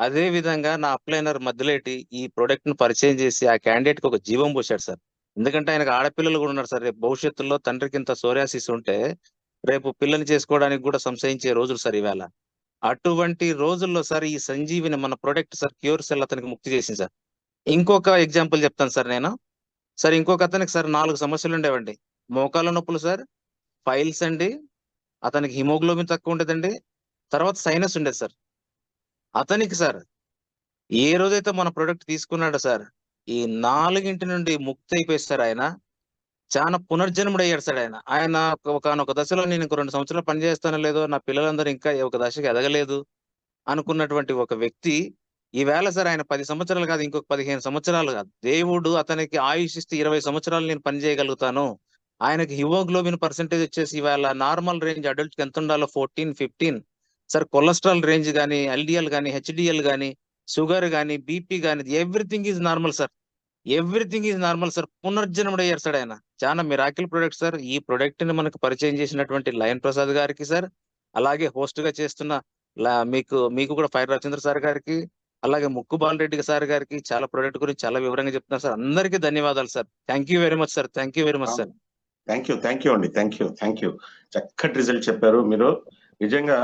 అదే విధంగా నా అప్లైనర్ మధ్యలేటి ఈ ప్రొడక్ట్ ను పరిచయం చేసి ఆ క్యాండిడేట్ కి ఒక జీవం పోశాడు సార్. ఎందుకంటే ఆయనకు ఆడపిల్లలు కూడా ఉన్నారు సార్. రేపు భవిష్యత్తులో తండ్రికి ఇంత సోరియాసిస్ ఉంటే రేపు పిల్లని చేసుకోవడానికి కూడా సంశయించే రోజులు సార్ ఈవేళ. అటువంటి రోజుల్లో సార్ ఈ సంజీవిని మన ప్రొడక్ట్ సార్ క్యూర్ సెల్ అతనికి ముక్తి చేసింది సార్. ఇంకొక ఎగ్జాంపుల్ చెప్తాను సార్ నేను. సార్ ఇంకొక అతనికి సార్ 4 సమస్యలు ఉండేవండి. మోకాళ్ళ నొప్పులు సార్, ఫైల్స్ అండి, అతనికి హిమోగ్లోబిన్ తక్కువ ఉండేదండి, తర్వాత సైనస్ ఉండేది సార్. అతనికి సార్ ఏ రోజైతే మన ప్రొడక్ట్ తీసుకున్నాడో సార్ ఈ 4 నుండి ముక్తి అయిపోయి సార్ ఆయన చాలా పునర్జన్ముడు అయ్యాడు సార్. ఆయన ఒకనొక దశలో నేను ఇంకో 2 సంవత్సరాలు పని చేస్తానో లేదో, నా పిల్లలందరూ ఇంకా ఒక దశకి ఎదగలేదు అనుకున్నటువంటి ఒక వ్యక్తి ఈవేళ సార్ ఆయన 10 సంవత్సరాలు కాదు, ఇంకొక 15 సంవత్సరాలు కాదు, దేవుడు అతనికి ఆయుష్ ఇస్తే 20 సంవత్సరాలు నేను పని చేయగలుగుతాను. ఆయనకి హిమోగ్లోబిన్ పర్సెంటేజ్ వచ్చేసి ఇవాళ నార్మల్ రేంజ్ అడల్ట్ కి ఎంత ఉండాలో 14, 15 సార్. కొలెస్ట్రాల్ రేంజ్ కానీ, ఎల్డిఎల్ కానీ, హెచ్డిఎల్ కానీ, షుగర్ కానీ, బీపీ కానీ, everything is normal sir. Everything is normal sir. పునర్జన్ముడు అయ్యారు సార్ ఆయన. చాలా మిరాకిల్ ప్రొడక్ట్ సార్. ఈ ప్రొడక్ట్ ని మనకు పరిచయం చేసినటువంటి లయన్ ప్రసాద్ గారికి సార్, అలాగే హోస్ట్ గా చేస్తున్న మీకు మీకు కూడా ఫైర్ రాజేంద్ర సార్ గారికి, అలాగే ముక్కు బాలరెడ్డి సార్ గారికి చాలా ప్రొడక్ట్ గురించి చాలా వివరంగా చెప్తున్నారు సార్. అందరికీ ధన్యవాదాలు sir. Thank you very much sir. Thank you very much sir. Thank you అండి. Thank you. చక్కటి రిజల్ట్ చెప్పారు మీరు. నిజంగా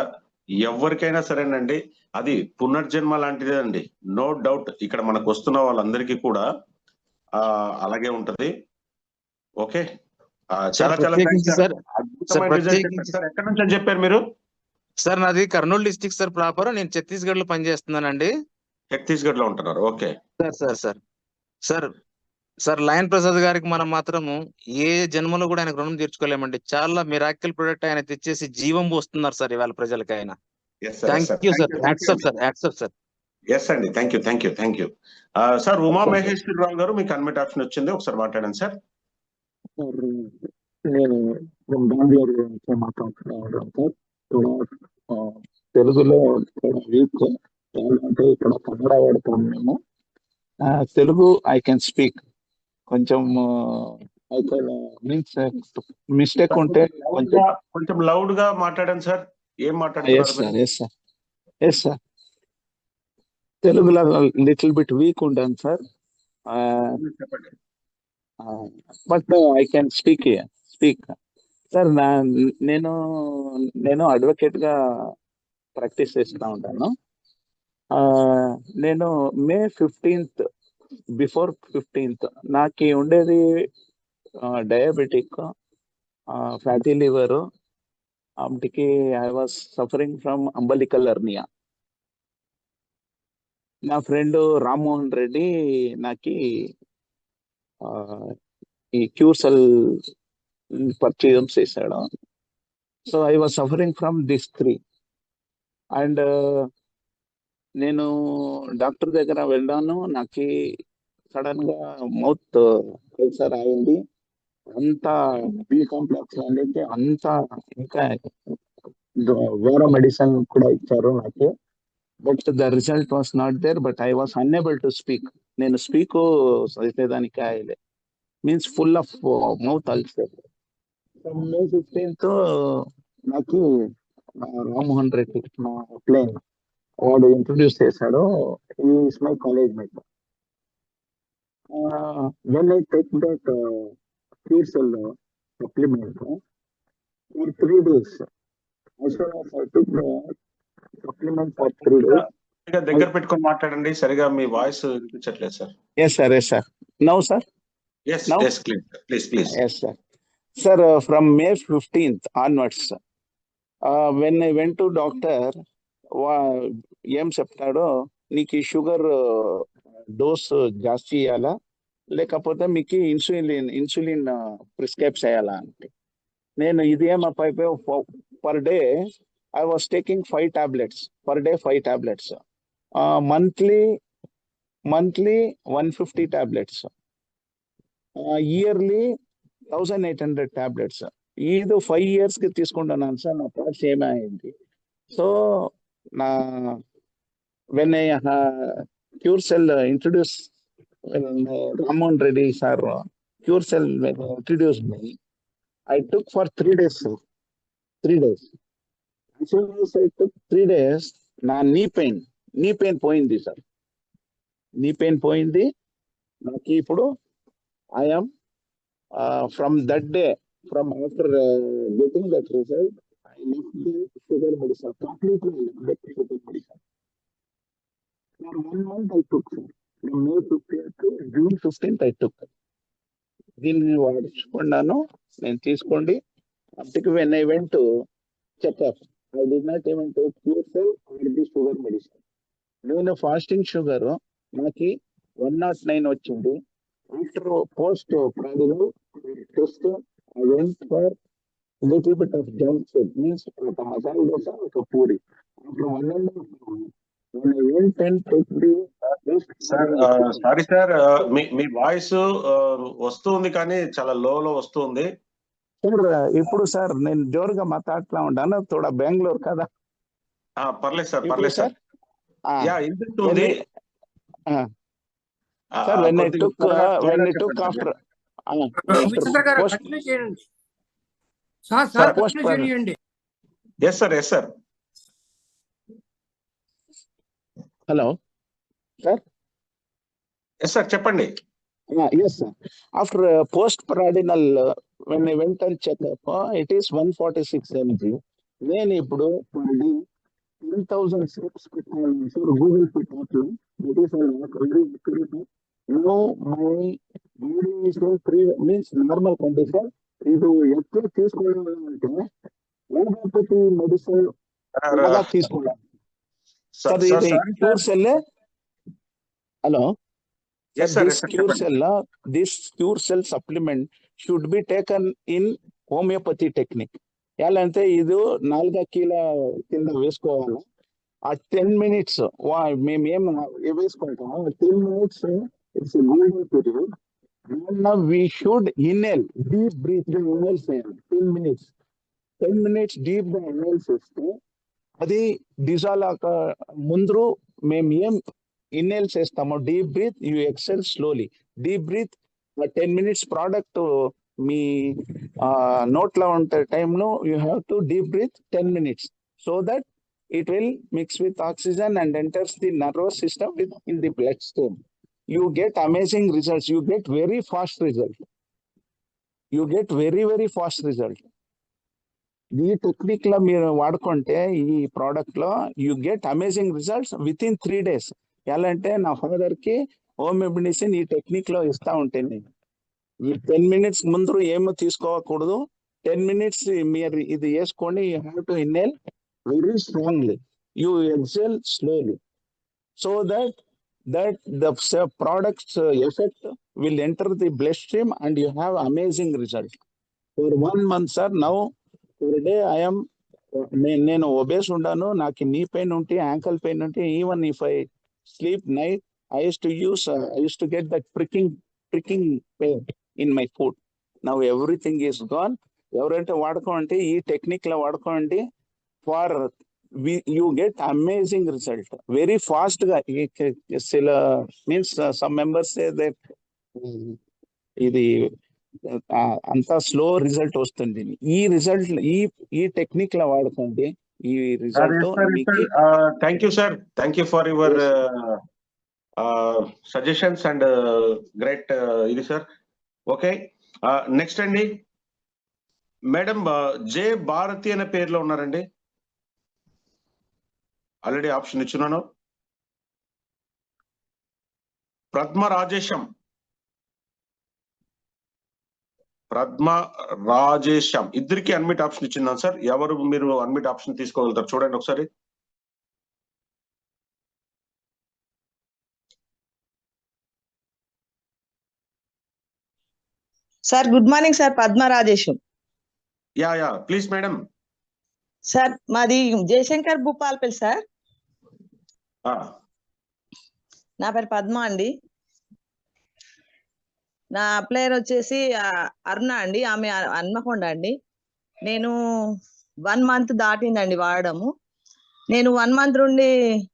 ఎవరికైనా సరేనండి, అది పునర్జన్మ లాంటిదే అండి. నో డౌట్ ఇక్కడ మనకు వస్తున్న వాళ్ళందరికీ కూడా అలాగే ఉంటది. ఓకే, చాలా చాలా సార్. ఎక్కడి నుంచి అని చెప్పారు మీరు? సార్ నాది కర్నూలు డిస్ట్రిక్ట్ సార్ ప్రాపర్. నేను ఛత్తీస్గఢ్ లో పనిచేస్తున్నానండి. ఛత్తీస్గఢ్ లో ఉంటున్నారు. ఓకే సార్ లయన్ ప్రసాద్ గారికి మనం మాత్రము ఏ జన్మలో కూడా ఆయనకు రుణం తీర్చుకోలేమండి. చాలా మిరాకిల్ ప్రొడక్ట్ ఆయన తెచ్చేసి జీవం పోస్తున్నారు సార్ ఇవాళ ప్రజలకి ఆయన. Thank you sir. Hats off sir. Yes అండి. Thank you. Sir Uma Maheswararao గారు, మీకు అన్మిట్ ఆప్షన్ వచ్చింది, ఒకసారి మాట్లాడండి సార్. నేను బెంగళూరు గురించి మాట్లాడుతున్నాను సార్. తెలుగులో వీక్ అంటే ఇక్కడ కన్నడ వాడతాను మేము. Telugu I can speak. కొంచెం మీన్స్ మిస్టేక్ ఉంటే కొంచెం లౌడ్ గా మాట్లాడండి సార్. ఏం మాట్లాడుతున్నారు? Yes sir. తెలుగులో లిటిల్ బిట్ వీక్ ఉంటాను sir. But I can speak sir. నేను అడ్వకేట్ గా ప్రాక్టీస్ చేస్తూ ఉంటాను. నేను మే 15th బిఫోర్ 15th నాకు ఉండేది డయాబెటిక్, ఫ్యాటీ లివర్. అప్పటికి I was suffering from umbilical hernia. నా ఫ్రెండ్ రామ్మోహన్ రెడ్డి నాకు ఈ క్యూర్ సెల్ పర్చేజ్ చేశాడు. So I was suffering from this 3 and నేను డాక్టర్ దగ్గర వెళ్ళాను. నాకు సడన్ గా మౌత్ అల్సర్ అయింది. అంతా బి కాంప్లెక్స్ అనేది అంతా, ఇంకా వేరే మెడిసిన్ కూడా ఇచ్చారు నాకు. But the result was not there. But I was unable to speak. నేను స్పీక్ చేసేదానికి ఆయలే, means full of mouth ulcer. May 15th నాకు రామ్మోహన్ రెడ్డి నా ప్లేన్ వాడు ఇంట్రొడ్యూస్ చేశాడు. Is my college mate. When I take that cure cell supplement for 3 days. Supplement for 3 days. దగ్గర పెట్టుకొని మాట్లాడండి, సరిగా మీ వాయిస్ వినిపించట్లేదు sir. Yes sir. Now sir. Please. Yes sir. From May 15th onwards, when I went to doctor, ఏం చెప్తాడో, నీకు sugar dose జాస్తి ఇవ్వాలా లేకపోతే మీకు ఇన్సులిన్ ప్రిస్క్రైబ్ చేయాలా అంటే, నేను ఇదేమో per day I was taking 5 tablets per day, 5 tablets. Monthly 150 tablets. Yearly 1800 tablets. ఇది 5 years కి తీసుకుంటున్నాను సార్. నా థాట్స్ ఏమైంది? సో నా when I cure cell introduced, when Ramon Reddy sir cure cell introduced me, I took for 3 days, sir. 3 days. As soon as I took 3 days, na knee pain knee pain పోయింది sir, knee pain పోయింది. నాకు ఇప్పుడు I'm from that day, from after getting that result, I left the sugar medicine completely. I left the sugar medicine. For 1 month I took, sir. From May 15th to June 15th I took. దీన్ని వాడుకున్నాను, నేను తీసుకోండి. అప్పటికి when I went to checkup, I did not even take QSL or the sugar medicine. నేను fasting sugar నాకు 109 వచ్చింది. After post prandial test I went for little bit of junk food, means ఒక మసాలా దోశ, ఒక puri. After 1.5 hours, when I went and took the sir sorry sir, me voice వస్తుంది కానీ చాలా లో వస్తుంది. సార్ ఇప్పుడు సార్ నేను జోరుగా మాట్లాడుతూ ఉంటాను, తోడా బెంగళూరు కదా. పర్లేదు సార్, ఇప్పుడు పర్లేదు సార్. యా, వినిపిస్తుంది sir. when I took after Vichitra గారు post కంటిన్యూ చేయండి సార్, post కంటిన్యూ చేయండి. Yes sir. Hello sir. Yes sir, చెప్పండి. Yes, sir. After post-prandial, when I went and checked up, it is 146 mg. నేను ఇప్పుడు per day 10,000 steps పెట్టాను sir, Google పెట్టాను. That is very accurate. Now my body is in means normal condition. ఇది ఎక్కువ తీసుకోవాలంటే homeopathy medicine తీసుకోవాలి sir. ఇది cure cell. Hello. This cure cell supplement should be taken in homeopathy technique. ఎలా అంటే ఇది 4 కిలో కింద వేసుకోవాలి. ఆ 10 minutes మేము ఏం వేసుకుంటాము, 10 minutes it's golden period. we should inhale, deep breathe inhale చేయాలి 10 minutes deep గా inhale చేస్తే అది డిజాల్వ్ ముందు మేము ఏం ఇన్హేల్ చేస్తాము, deep breath, you exhale slowly. Deep breath 10 minutes product మీ నోట్లో ఉంటే టైంలో you have to deep breath 10 minutes so that it will mix with oxygen and enters the nervous system in the bloodstream. You get amazing results. You get very fast result. ఈ technique లో మీరు వాడుకుంటే ఈ product లో you get amazing results with in 3 days. ఎలా అంటే నా father కి హోమ్ మెడిసిన్ ఈ టెక్నిక్ లో ఇస్తా ఉంటాను. ఈ 10 minutes ముందు ఏమో తీసుకోకూడదు. 10 minutes మీరు ఇది వేసుకోండి. You have to inhale very strongly. You exhale slowly, so that the product's effect will enter the bloodstream and you have amazing result. For 1 month, sir, now per day I am నేను obese ఉండాను. నాకు knee pain ఉంటే, ankle pain ఉంటే, even if I sleep night, I used to get that pricking pain in my foot. Now everything is gone. ఎవరంటే వాడుకోండి, ఈ technique లో వాడుకోండి. For you get amazing result very fast ga. Means some members say that ఇది అంతా slow result వస్తుంది. ఈ result ఈ టెక్నిక్ లో వాడుకోండి, ఈ result. Thank you sir, thank you for your suggestions and great ఇది సార్. ఓకే, నెక్స్ట్ అండి మేడం జే భారతి అనే పేరులో ఉన్నారండి. ఆల్రెడీ ఆప్షన్ ఇచ్చున్నాను. పద్మ రాజేశం ఇద్దరికి అన్మిట్ ఆప్షన్ ఇచ్చిందాం సార్. ఎవరు మీరు అన్మిట్ ఆప్షన్ తీసుకోగలుగుతారు చూడండి ఒకసారి. Sir good morning sir, Padma Rajesham. Yeah please madam. Sir మాది జయశంకర్ భూపాల్పల్లి సార్. నా పేరు పద్మ అండి. నా అప్లయర్ వచ్చేసి అరుణ అండి, ఆమె హన్మకొండ అండి. నేను 1 month దాటిందండి వాడడము. నేను 1 month నుండి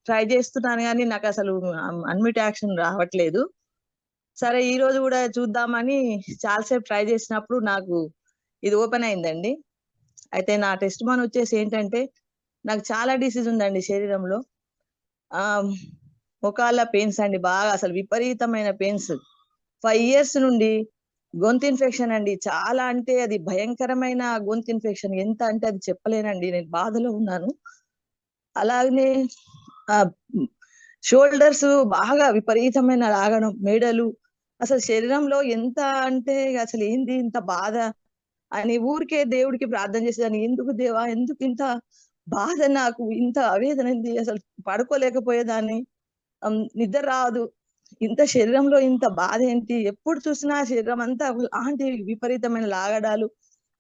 ట్రై చేస్తున్నాను కానీ నాకు అసలు అన్మిట్ యాక్షన్ రావట్లేదు. సరే ఈ రోజు కూడా చూద్దామని చాలాసేపు ట్రై చేసినప్పుడు నాకు ఇది ఓపెన్ అయిందండి. అయితే నా టెస్ట్ మన్ వచ్చేసి ఏంటంటే నాకు చాలా డిసీజ్ ఉందండి శరీరంలో. ఆ మోకాళ్ళ పెయిన్స్ అండి, బాగా అసలు విపరీతమైన పెయిన్స్. 5 years నుండి గొంతు ఇన్ఫెక్షన్ అండి. చాలా అంటే అది భయంకరమైన గొంతు ఇన్ఫెక్షన్. ఎంత అంటే అది చెప్పలేనండి. నేను బాధలో ఉన్నాను. అలాగనే షోల్డర్స్ బాగా విపరీతమైన లాగడం, మెడలు, అసలు శరీరంలో ఎంత అంటే అసలు ఏంది ఇంత బాధ అని ఊరికే దేవుడికి ప్రార్థన చేసేదాన్ని. ఎందుకు దేవా, ఎందుకు ఇంత బాధ, నాకు ఇంత ఆవేదన ఉంది, అసలు పడుకోలేకపోయేదాన్ని. నిద్ర రాదు. ఇంత శరీరంలో ఇంత బాధ ఏంటి? ఎప్పుడు చూసినా శరీరం అంతా అలాంటి విపరీతమైన లాగడాలు.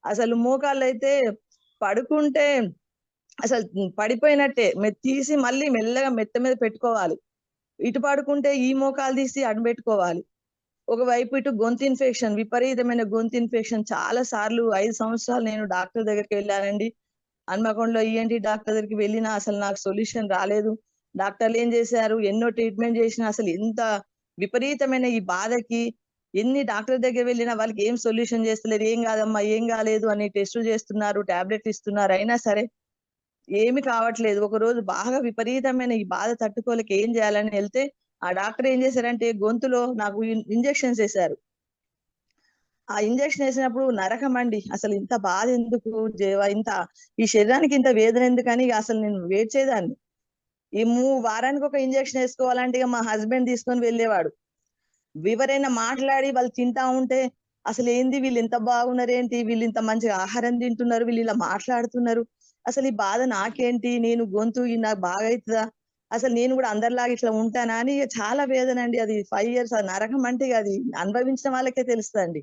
అసలు మోకాళ్ళైతే పడుకుంటే అసలు పడిపోయినట్టే. తీసి మళ్ళీ మెల్లగా మెత్త మీద పెట్టుకోవాలి. ఇటు పడుకుంటే ఈ మోకాలు తీసి అటు పెట్టుకోవాలి. ఒకవైపు ఇటు గొంతు ఇన్ఫెక్షన్, విపరీతమైన గొంతు ఇన్ఫెక్షన్. చాలా సార్లు 5 సంవత్సరాలు నేను డాక్టర్ దగ్గరికి వెళ్ళానండి. హన్మకొండలో ఈఎన్టీ డాక్టర్ దగ్గరికి వెళ్ళినా అసలు నాకు సొల్యూషన్ రాలేదు. డాక్టర్లు ఏం చేశారు, ఎన్నో ట్రీట్మెంట్ చేసినా అసలు ఎంత విపరీతమైన ఈ బాధకి ఎన్ని డాక్టర్ దగ్గర వెళ్ళినా వాళ్ళకి ఏం సొల్యూషన్ చేస్తలేరు. ఏం కాదమ్మా, ఏం కాలేదు అని టెస్టులు చేస్తున్నారు, టాబ్లెట్లు ఇస్తున్నారు. అయినా సరే ఏమి కావట్లేదు. ఒక రోజు బాగా విపరీతమైన ఈ బాధ తట్టుకోలేక ఏం చేయాలని వెళ్తే ఆ డాక్టర్ ఏం చేశారంటే గొంతులో నాకు ఇంజెక్షన్స్ వేశారు. ఆ ఇంజెక్షన్ వేసినప్పుడు నరకం అండి. అసలు ఇంత బాధ ఎందుకు దేవా, ఇంత ఈ శరీరానికి ఇంత వేదన ఎందుకని అసలు నేను వెయిట్ చేదాన్ని. ఈ వారానికి ఒక ఇంజెక్షన్ వేసుకోవాలంటే ఇక మా హస్బెండ్ తీసుకొని వెళ్ళేవాడు. ఎవరైనా మాట్లాడి వాళ్ళు తింటా ఉంటే అసలు ఏంది వీళ్ళు ఎంత బాగున్నారు, ఏంటి వీళ్ళు ఇంత మంచిగా ఆహారం తింటున్నారు, వీళ్ళు ఇలా మాట్లాడుతున్నారు, అసలు ఈ బాధ నాకేంటి, నేను గొంతు నాకు బాగా అవుతుందా, అసలు నేను కూడా అందరిలాగా ఇట్లా ఉంటానా అని ఇక చాలా వేదన అండి. అది 5 years నరకం అంటే ఇక అది అనుభవించిన వాళ్ళకే తెలుస్తుందండి.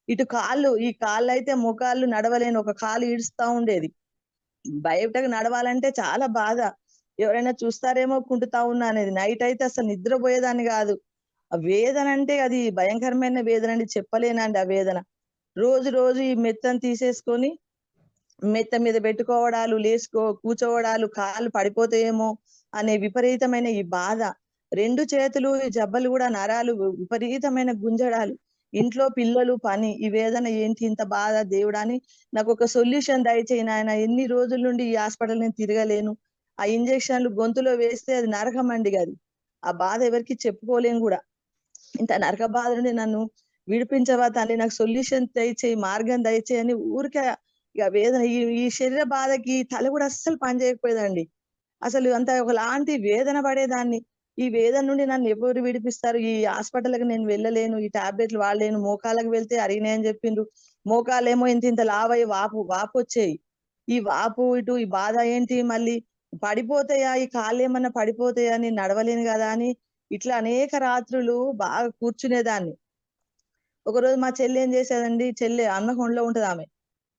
ఇటు కాళ్ళు, ఈ కాళ్ళు అయితే మోకాళ్ళు నడవలేను, ఒక కాలు ఈడుస్తా ఉండేది. బయటకు నడవాలంటే చాలా బాధ. ఎవరైనా చూస్తారేమో కుంటుతా ఉన్నా అనేది. నైట్ అయితే అసలు నిద్రపోయేదాన్ని కాదు. ఆ వేదన అంటే అది భయంకరమైన వేదన అండి, చెప్పలేనండి ఆ వేదన. రోజు రోజు ఈ మెత్తని తీసేసుకొని మెత్త మీద పెట్టుకోవడాలు, కూర్చోవడాలు, కాళ్ళు పడిపోతాయేమో అనే విపరీతమైన ఈ బాధ. 2 చేతులు ఈ జబ్బలు కూడా నరాలు విపరీతమైన గుంజడాలు. ఇంట్లో పిల్లలు, పని, ఈ వేదన ఏంటి ఇంత బాధ దేవుడా అని నాకు ఒక సొల్యూషన్ దయచేయి నాయన. ఎన్ని రోజుల నుండి ఈ హాస్పిటల్ నేను తిరగలేను. ఆ ఇంజెక్షన్లు గొంతులో వేస్తే అది నరకం అండి. అది ఆ బాధ ఎవరికి చెప్పుకోలేం కూడా. ఇంత నరక బాధ నుండి నన్ను విడిపించవా తండ్రి, నాకు సొల్యూషన్ దయచేయి, మార్గం దయచేయి అని ఊరికే ఇక వేదన ఈ శరీర బాధకి తల కూడా అస్సలు పని చేయకపోయేదండి. అసలు అంత ఒకలాంటి వేదన పడేదాన్ని. ఈ వేదన నుండి నన్ను ఎవరు విడిపిస్తారు? ఈ హాస్పిటల్‌కి నేను వెళ్ళలేను, ఈ టాబ్లెట్లు వాడలేను. మోకాళ్ళకి వెళ్తే అరిగినాయని చెప్పిండ్రు. మోకాళ్ళేమో ఇంత ఇంత లావయ్యి వాపొచ్చేయి. ఈ వాపు ఇటు ఈ బాధ ఏంటి, మళ్ళీ పడిపోతాయా, ఈ కాళ్ళేమన్నా పడిపోతాయా, నేను నడవలేను కదా అని ఇట్లా అనేక రాత్రులు బాగా కూర్చునేదాన్ని. ఒకరోజు మా చెల్లి ఏం చేసేదండి, చెల్లి హన్మకొండలో ఉంటది ఆమె.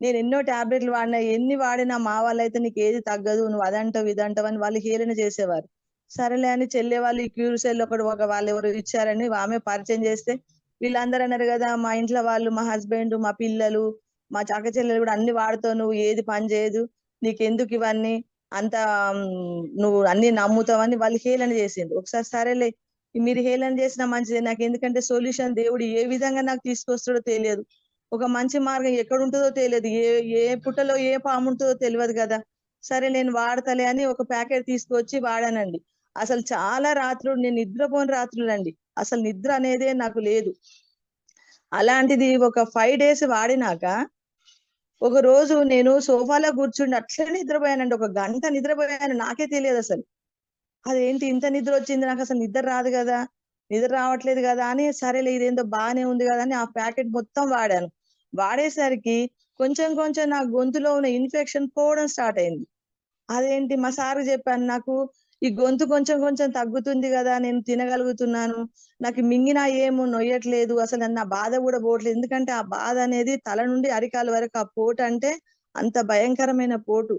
నేను ఎన్నో టాబ్లెట్లు వాడినా, ఎన్ని వాడినా మా వాళ్ళైతే నీకు ఏది తగ్గదు, నువ్వు అదంటావు ఇదంటావు అని వాళ్ళు హేళన చేసేవారు. సరేలే అని చెల్లె వాళ్ళు ఈ క్యూర్సెల్ ఒక వాళ్ళు ఎవరు ఇచ్చారని ఆమె పరిచయం చేస్తే వీళ్ళందరూ అన్నారు కదా, మా ఇంట్లో వాళ్ళు, మా హస్బెండ్, మా పిల్లలు, మా అక్క చెల్లెలు కూడా అన్ని వాడుతావు, నువ్వు ఏది పని చేయదు, నీకెందుకు ఇవన్నీ అంత నువ్వు అన్ని నమ్ముతావని వాళ్ళు హేళన చేసిండ్రు. ఒకసారి సరేలే మీరు హేళన చేసినా మంచిదే, నాకు ఎందుకంటే సొల్యూషన్ దేవుడు ఏ విధంగా నాకు తీసుకొస్తాడో తెలియదు, ఒక మంచి మార్గం ఎక్కడ ఉంటుందో తెలియదు, ఏ ఏ పుట్టలో ఏ పాము ఉంటుందో తెలియదు కదా. సరే నేను వాడతలే అని ఒక ప్యాకెట్ తీసుకొచ్చి వాడానండి. అసలు చాలా రాత్రులు నేను నిద్రపోని రాత్రులండి. అసలు నిద్ర అనేదే నాకు లేదు. అలాంటిది ఒక 5 days వాడినాక ఒక రోజు నేను సోఫాలో కూర్చుండి అట్లనే నిద్రపోయానండి. ఒక గంట నిద్రపోయాను, నాకే తెలియదు అసలు. అదేంటి ఇంత నిద్ర వచ్చింది, నాకు అసలు నిద్ర రాదు కదా, నిద్ర రావట్లేదు కదా అని సరేలే ఇదేందో బాగానే ఉంది కదా అని ఆ ప్యాకెట్ మొత్తం వాడాను. వాడేసరికి కొంచెం కొంచెం నా గొంతులో ఉన్న ఇన్ఫెక్షన్ పోవడం స్టార్ట్ అయింది. అదేంటి మా సార్ చెప్పాను, నాకు ఈ గొంతు కొంచెం కొంచెం తగ్గుతుంది కదా, నేను తినగలుగుతున్నాను, నాకు మింగినా ఏమో నొయ్యట్లేదు, అసలు నా బాధ కూడా పోవట్లేదు. ఎందుకంటే ఆ బాధ అనేది తల నుండి అరికాల వరకు ఆ పోటు అంటే అంత భయంకరమైన పోటు.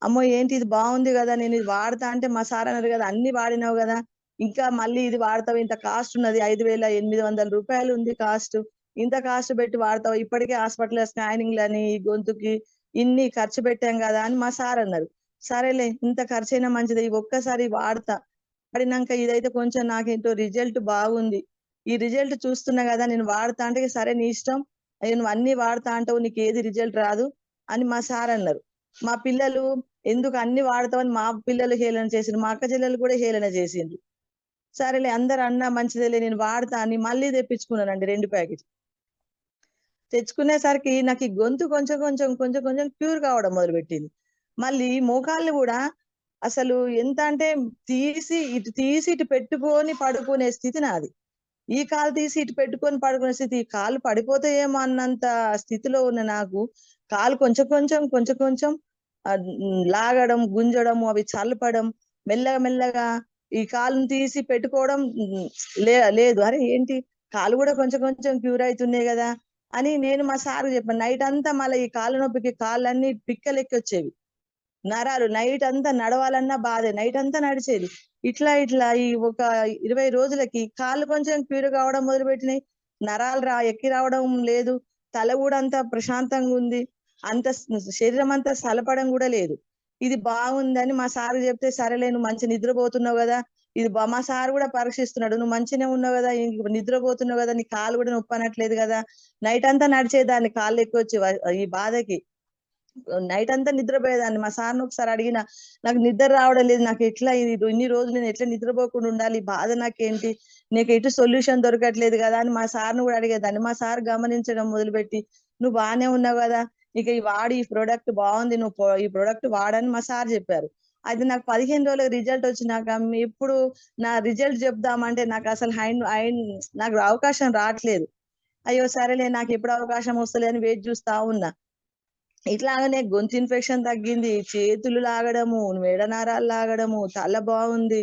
అమ్మో ఏంటి ఇది బాగుంది కదా, నేను ఇది వాడతా అంటే మా సార్ అన్నారు కదా, అన్ని వాడినావు కదా, ఇంకా మళ్ళీ ఇది వాడతావు, ఇంత కాస్ట్ ఉన్నది, 5,800 రూపాయలు ఉంది కాస్ట్, ఇంత కాస్ట్ పెట్టి వాడతావు, ఇప్పటికే హాస్పిటల్ స్కానింగ్లని గొంతుకి ఇన్ని ఖర్చు పెట్టాం కదా అని మా సార్ అన్నారు. సరేలే ఇంత ఖర్చైనా మంచిది, ఇవి ఒక్కసారి వాడతా. వాడినాక ఇదైతే కొంచెం నాకేంటో రిజల్ట్ బాగుంది, ఈ రిజల్ట్ చూస్తున్నా కదా నేను వాడతా అంటే సరే నీ ఇష్టం, నువ్వు అన్ని వాడతా అంటావు, నీకు ఏది రిజల్ట్ రాదు అని మా సార్ అన్నారు. మా పిల్లలు ఎందుకు అన్ని వాడతామని మా పిల్లలు హేళన చేసిండ్రు, మా అక్క చెల్లెలు కూడా హేళన చేసిండ్రు. సరేలే అందరు అన్నా మంచిదేలే నేను వాడతా అని మళ్ళీ తెప్పించుకున్నానండి 2 ప్యాకెట్లు. తెచ్చుకునేసరికి నాకు ఈ గొంతు కొంచెం క్యూర్ కావడం మొదలుపెట్టింది. మళ్ళీ మోకాళ్ళు కూడా అసలు ఎంత అంటే తీసి ఇటు పెట్టుకొని పడుకునే స్థితి నాది. ఈ కాలు తీసి ఇటు పెట్టుకొని పడుకునే స్థితి, ఈ కాలు పడిపోతాయేమో అన్నంత స్థితిలో ఉన్న నాకు కాలు కొంచెం లాగడం, గుంజడం, అవి చల్లపడం, మెల్లగా ఈ కాలుని తీసి పెట్టుకోవడం లేదు. అరే ఏంటి కాలు కూడా కొంచెం క్యూర్ అవుతున్నాయి కదా అని నేను మా సార్ చెప్పాను. నైట్ అంతా మళ్ళీ ఈ కాలు నొప్పికి కాళ్ళన్నీ పిక్కలెక్కి వచ్చేవి, నరాలు నైట్ అంతా నడవాలన్నా బాధే, నైట్ అంతా నడిచేది. ఇట్లా ఈ ఒక 20 రోజులకి కాళ్ళు కొంచెం క్యూర్ కావడం మొదలుపెట్టినాయి, నరాలు ఎక్కి రావడం లేదు, తల కూడా అంతా ప్రశాంతంగా ఉంది, అంత శరీరం అంతా సలపడం కూడా లేదు. ఇది బాగుందని మా సార్ చెప్తే, సరేలే నువ్వు మంచి నిద్రపోతున్నావు కదా, ఇది మా సార్ కూడా పరీక్షిస్తున్నాడు, నువ్వు మంచిగానే ఉన్నావు కదా, నిద్రపోతున్నావు కదా, నీ కాలు కూడా నొప్పి అనట్లేదు కదా. నైట్ అంతా నడిచేదాన్ని కాళ్ళు ఎక్కువ వచ్చి ఈ బాధకి నైట్ అంతా నిద్రపోయేదాన్ని. మా సార్ని ఒకసారి అడిగిన, నాకు నిద్ర రావడం లేదు, నాకు ఎట్లా ఇన్ని రోజులు నేను ఎట్లా నిద్రపోకుండా ఉండాలి, బాధ నాకేంటి, నీకు ఎటు సొల్యూషన్ దొరకట్లేదు కదా అని మా సార్ని కూడా అడిగేదాన్ని. మా సార్ గమనించడం మొదలుపెట్టి, నువ్వు బాగానే ఉన్నావు కదా, ఇక ఈ ప్రోడక్ట్ బాగుంది, నువ్వు ఈ ప్రోడక్ట్ వాడని మా సార్ చెప్పారు. అది నాకు 15 రోజులకు రిజల్ట్ వచ్చినాక ఇప్పుడు నా రిజల్ట్ చెప్దామంటే నాకు అసలు నాకు అవకాశం రావట్లేదు. అయ్యో సరేలే నాకు ఎప్పుడు అవకాశం వస్తలే అని వెయిట్ చూస్తా ఉన్నా. ఇట్లాగనే గొంతు ఇన్ఫెక్షన్ తగ్గింది, చేతులు లాగడము, మెడ నరాలు లాగడము, తల బాగుంది,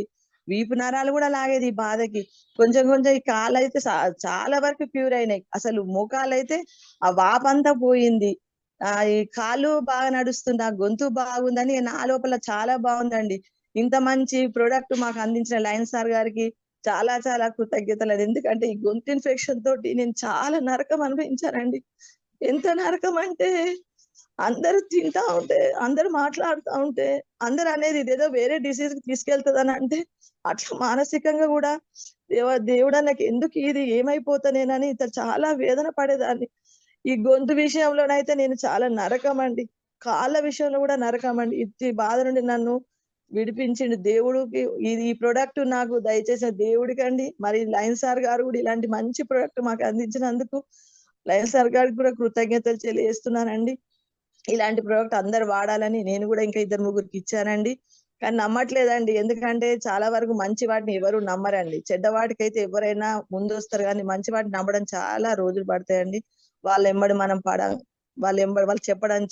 వీపు నరాలు కూడా లాగేది ఈ బాధకి. కొంచెం ఈ కాళ్ళు అయితే చాలా వరకు క్యూర్ అయినాయి. అసలు మోకాలు అయితే ఆ వాపంతా పోయింది. ఈ కాళ్ళు బాగా నడుస్తున్నా, గొంతు బాగుందని నా లోపల చాలా బాగుందండి. ఇంత మంచి ప్రోడక్ట్ మాకు అందించిన లయన్ సార్ గారికి చాలా కృతజ్ఞతలు. ఎందుకంటే ఈ గొంతు ఇన్ఫెక్షన్ తోటి నేను చాలా నరకం అనుభవించానండి. ఎంత నరకం అంటే అందరూ తింటా ఉంటే, అందరూ మాట్లాడుతూ ఉంటే, అందరూ అనేది ఇదేదో వేరే డిసీజ్ కి తీసుకెళ్తుందని అంటే, అట్లా మానసికంగా కూడా దేవుడా నాకు ఎందుకు ఇది ఏమైపోతానేనని చాలా వేదన పడేదాన్ని. ఈ గొంతు విషయంలోనైతే నేను చాలా నరకం అండి, కాళ్ళ విషయంలో కూడా నరకం అండి. ఈ బాధ నుండి నన్ను విడిపించిండు దేవుడికి. ఈ ప్రోడక్ట్ నాకు దయచేసిన దేవుడికి అండి, మరి లయన్ సార్ గారు కూడా ఇలాంటి మంచి ప్రోడక్ట్ మాకు అందించినందుకు లయన్ సార్ గారికి కూడా కృతజ్ఞతలు తెలియజేస్తున్నానండి. ఇలాంటి ప్రోడక్ట్ అందరు వాడాలని నేను కూడా ఇంకా 2-3 ఇచ్చానండి. కానీ నమ్మట్లేదండి, ఎందుకంటే చాలా వరకు మంచి వాటిని ఎవరు నమ్మరండి. చెడ్డ వాటికైతే ఎవరైనా ముందు వస్తారు, కానీ మంచి వాటిని నమ్మడం చాలా రోజులు పడతాయండి. వాళ్ళు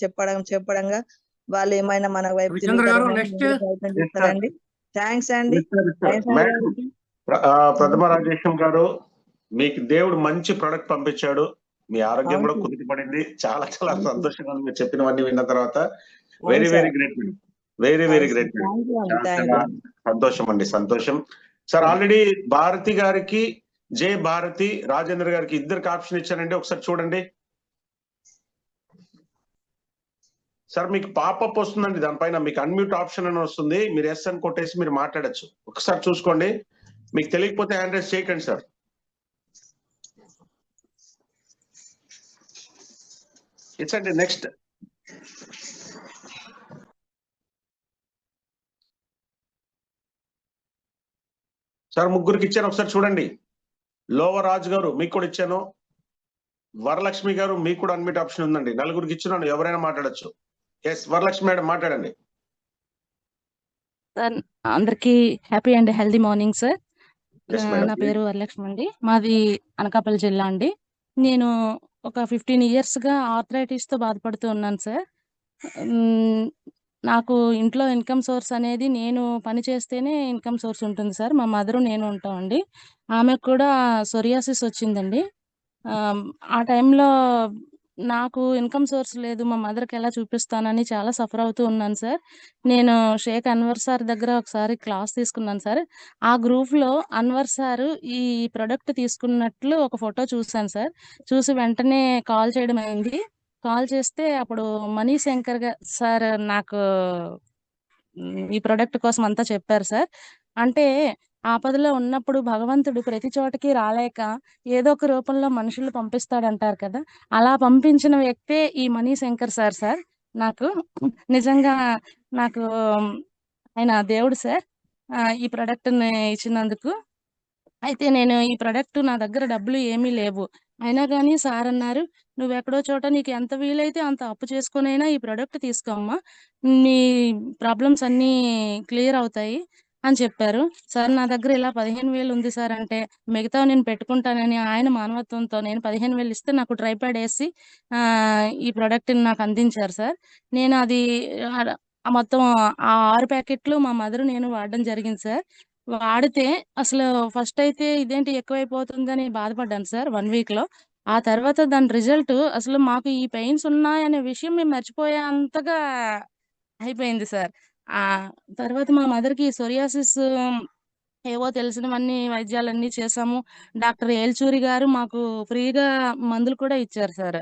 చెప్పడంగా వాళ్ళు ఏమైనా మన వైపు ప్రయత్నం చేస్తారండి. థ్యాంక్స్ అండి. ప్రథమ రాజేశం గారు, మీకు దేవుడు మంచి ప్రొడక్ట్ పంపించాడు, మీ ఆరోగ్యం కూడా కుదిరిపడింది. చాలా సంతోషంగా మీరు చెప్పినవన్నీ విన్న తర్వాత. Very great, very great. సంతోషం సార్. ఆల్రెడీ భారతి గారికి, జే భారతి, రాజేంద్ర గారికి ఇద్దరికి ఆప్షన్ ఇచ్చానండి, ఒకసారి చూడండి సార్. మీకు పాపప్ వస్తుందండి, దానిపైన మీకు అన్మ్యూట్ ఆప్షన్ అని వస్తుంది, మీరు ఎస్ అని కొట్టేసి మీరు మాట్లాడచ్చు. ఒకసారి చూసుకోండి, మీకు తెలియకపోతే హ్యాండ్ రైజ్ చేయకండి సార్. ఇట్సండి. నెక్స్ట్ సార్, ముగ్గురికి ఇచ్చాను, ఒకసారి చూడండి. లోవరాజు గారు మీకు కూడా ఇచ్చాను, వరలక్ష్మి గారు మీకు కూడా అన్మిట్ ఆప్షన్ ఉందండి. 4గురికి ఇచ్చినాను, ఎవరైనా మాట్లాడచ్చు. ఎస్, వరలక్ష్మి మేడం మాట్లాడండి. సార్ అందరికి happy and healthy morning sir. నా పేరు వరలక్ష్మి అండి, మాది అనకాపల్లి జిల్లా అండి. నేను ఒక 15 years గా ఆర్థరైటిస్ తో బాధపడుతూ ఉన్నాను సార్. నాకు ఇంట్లో ఇన్కమ్ సోర్స్ అనేది నేను పని చేస్తేనే ఇన్కమ్ సోర్స్ ఉంటుంది సార్. మా మదరు నేను ఉంటామండి. ఆమెకు కూడా సొరియాసిస్ వచ్చిందండి. ఆ టైంలో నాకు ఇన్కమ్ సోర్స్ లేదు, మా మదర్కి ఎలా చూపిస్తానని చాలా సఫర్ అవుతూ ఉన్నాను సార్. నేను షేక్ అన్వర్ సార్ దగ్గర ఒకసారి క్లాస్ తీసుకున్నాను సార్. ఆ గ్రూప్లో అన్వర్ సార్ ఈ ప్రొడక్ట్ తీసుకున్నట్లు ఒక ఫోటో చూశాను సార్. చూసి వెంటనే కాల్ చేయడం అయింది. కాల్ చేస్తే అప్పుడు మనీ శంకర్ సార్ నాకు ఈ ప్రొడక్ట్ కోసం అంతా చెప్పారు సార్. అంటే ఆపదలో ఉన్నప్పుడు భగవంతుడు ప్రతి చోటకి రాలేక ఏదో ఒక రూపంలో మనుషులు పంపిస్తాడంటారు కదా, అలా పంపించిన వ్యక్తే ఈ మనీ శంకర్ సార్. నాకు నిజంగా నాకు ఆయన దేవుడు సార్ ఈ ప్రోడక్ట్ని ఇచ్చినందుకు. అయితే నేను ఈ ప్రోడక్ట్ నా దగ్గర డబ్బులు ఏమీ లేవు. అయినా గానీ సార్ అన్నారు, "నువ్వెక్కడో చోట నీకు ఎంత వీలైతే అంత అప్పు చేసుకొనైనా ఈ ప్రోడక్ట్ తీసుకో అమ్మా. నీ ప్రాబ్లమ్స్ అన్నీ క్లియర్ అవుతాయి" అని చెప్పారు. సార్ నా దగ్గర ఇలా 15,000 ఉంది సార్ అంటే, మిగతావి నేను పెట్టుకుంటానని ఆయన మానవత్వంతో నేను 15,000 ఇస్తే నాకు ట్రైపాడ్ ఏసి ఈ ప్రోడక్ట్‌ని నాకు అందించారు సార్. నేను అది ఆడ మొత్తం ఆ 6 ప్యాకెట్లు మా మదర్ నేను వాడడం జరిగింది సార్. వాడితే అసలు ఫస్ట్ అయితే ఇదేంటి ఎక్కువైపోతుందని బాధపడ్డాను సార్ 1 వీక్‌లో. ఆ తర్వాత దాని రిజల్ట్ అసలు మాకు ఈ పెయిన్స్ ఉన్నాయనే విషయం మేము మర్చిపోయేంతగా అయిపోయింది సార్. తర్వాత మా మదర్‌కి సోరియాసిస్ ఏవో తెలిసినవన్నీ వైద్యాలన్నీ చేశాము. డాక్టర్ ఏల్చూరి గారు మాకు ఫ్రీగా మందులు కూడా ఇచ్చారు sir.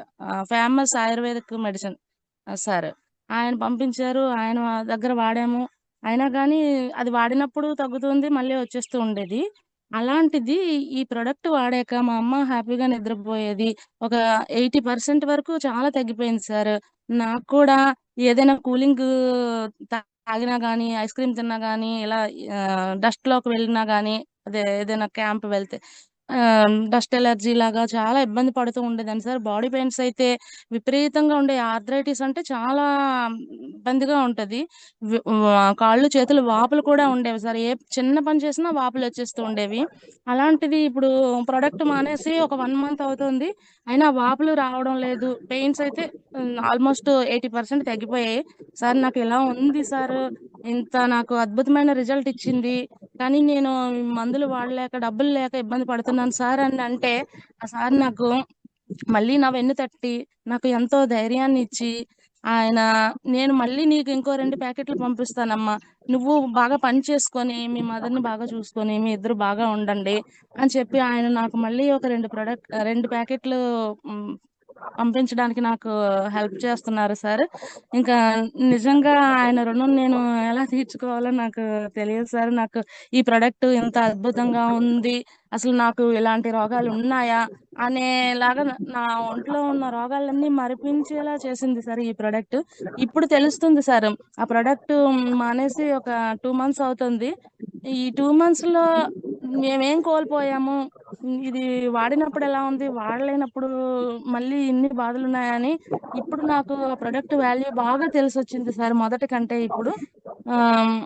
Famous ayurvedic medicine sir. ఆయన పంపించారు. ఆయన దగ్గర వాడాము. అయినా గానీ అది వాడినప్పుడు తగ్గుతుంది. మళ్ళీ వచ్చేస్తూ ఉండేది. అలాంటిది ఈ ప్రొడక్ట్ వాడాక మా అమ్మ హ్యాపీగా నిద్రపోయేది. ఒక 80% వరకు చాలా తగ్గిపోయింది సార్. నాకు కూడా ఏదైనా కూలింగ్ తాగినా గానీ, ఐస్ క్రీమ్ తిన్నా గానీ, ఇలా డస్ట్‌లోకి వెళ్ళినా గానీ, అదే ఏదైనా క్యాంప్ వెళ్తే డస్ట్ ఎలర్జీ లాగా చాలా ఇబ్బంది పడుతూ ఉండేదాన్ని సార్. బాడీ పెయిన్స్ అయితే విపరీతంగా ఉండే ఆర్థరైటిస్ అంటే చాలా ఇబ్బందిగా ఉంటది. కాళ్ళు, చేతులు వాపులు కూడా ఉండేవి సార్. ఏ చిన్న పని చేసినా వాపులొచ్చేస్తూ ఉండేవి. అలాంటిది ఇప్పుడు ప్రొడక్ట్ మానేసి ఒక 1 మంత్ అవుతుంది. అయినా వాపులు రావడం లేదు. పెయిన్స్ అయితే ఆల్‌మోస్ట్ 80% తగ్గిపోయాయి. సార్ నాకు ఇలా ఉంది సార్. ఇంత నాకు అద్భుతమైన రిజల్ట్ ఇచ్చింది. కానీ నేను మందులు వాడలేక, డబ్బులు లేక ఇబ్బంది పడుతున్నాను సార్ అని అంటే, ఆ సార్ నాకు మళ్ళీ నా వెన్ను తట్టి, నాకు ఎంతో ధైర్యాన్నిచ్చి, ఆయన "నేను మళ్ళీ నీకు ఇంకో 2 ప్యాకెట్లు పంపిస్తానమ్మా. నువ్వు బాగా పని చేసుకొని, మీ మదర్‌ని బాగా చూసుకొని, మీ ఇద్దరు బాగా ఉండండి" అని చెప్పి ఆయన నాకు మళ్ళీ ఒక 2 ప్యాకెట్లు హ్మ్, పంపించడానికి నాకు హెల్ప్ చేస్తున్నారు సార్. ఇంకా నిజంగా ఆయన రుణం నేను ఎలా తీర్చుకోవాలో నాకు తెలియదు సార్. నాకు ఈ ప్రొడక్ట్ ఇంత అద్భుతంగా ఉంది. అసలు నాకు ఇలాంటి రోగాలున్నాయా? అనేలాగా నా ఒంట్లో ఉన్న రోగాలన్నీ మరిపించేలా చేసింది సార్ ఈ ప్రొడక్ట్. ఇప్పుడు తెలుస్తుంది సార్. ఆ ప్రొడక్ట్ మానేసి ఒక 2 మంత్స్ అవుతుంది. ఈ 2 మంత్స్‌లో మేమేం కోల్పోయాము? ఇది వాడినప్పుడు ఎలా ఉంది? వాడలేనప్పుడు మళ్ళీ ఇన్ని బాధలున్నాయని ఇప్పుడు నాకు ఆ ప్రొడక్ట్ వాల్యూ బాగా తెలిసొచ్చింది సార్ మొదట కంటే ఇప్పుడు. ఆహ్,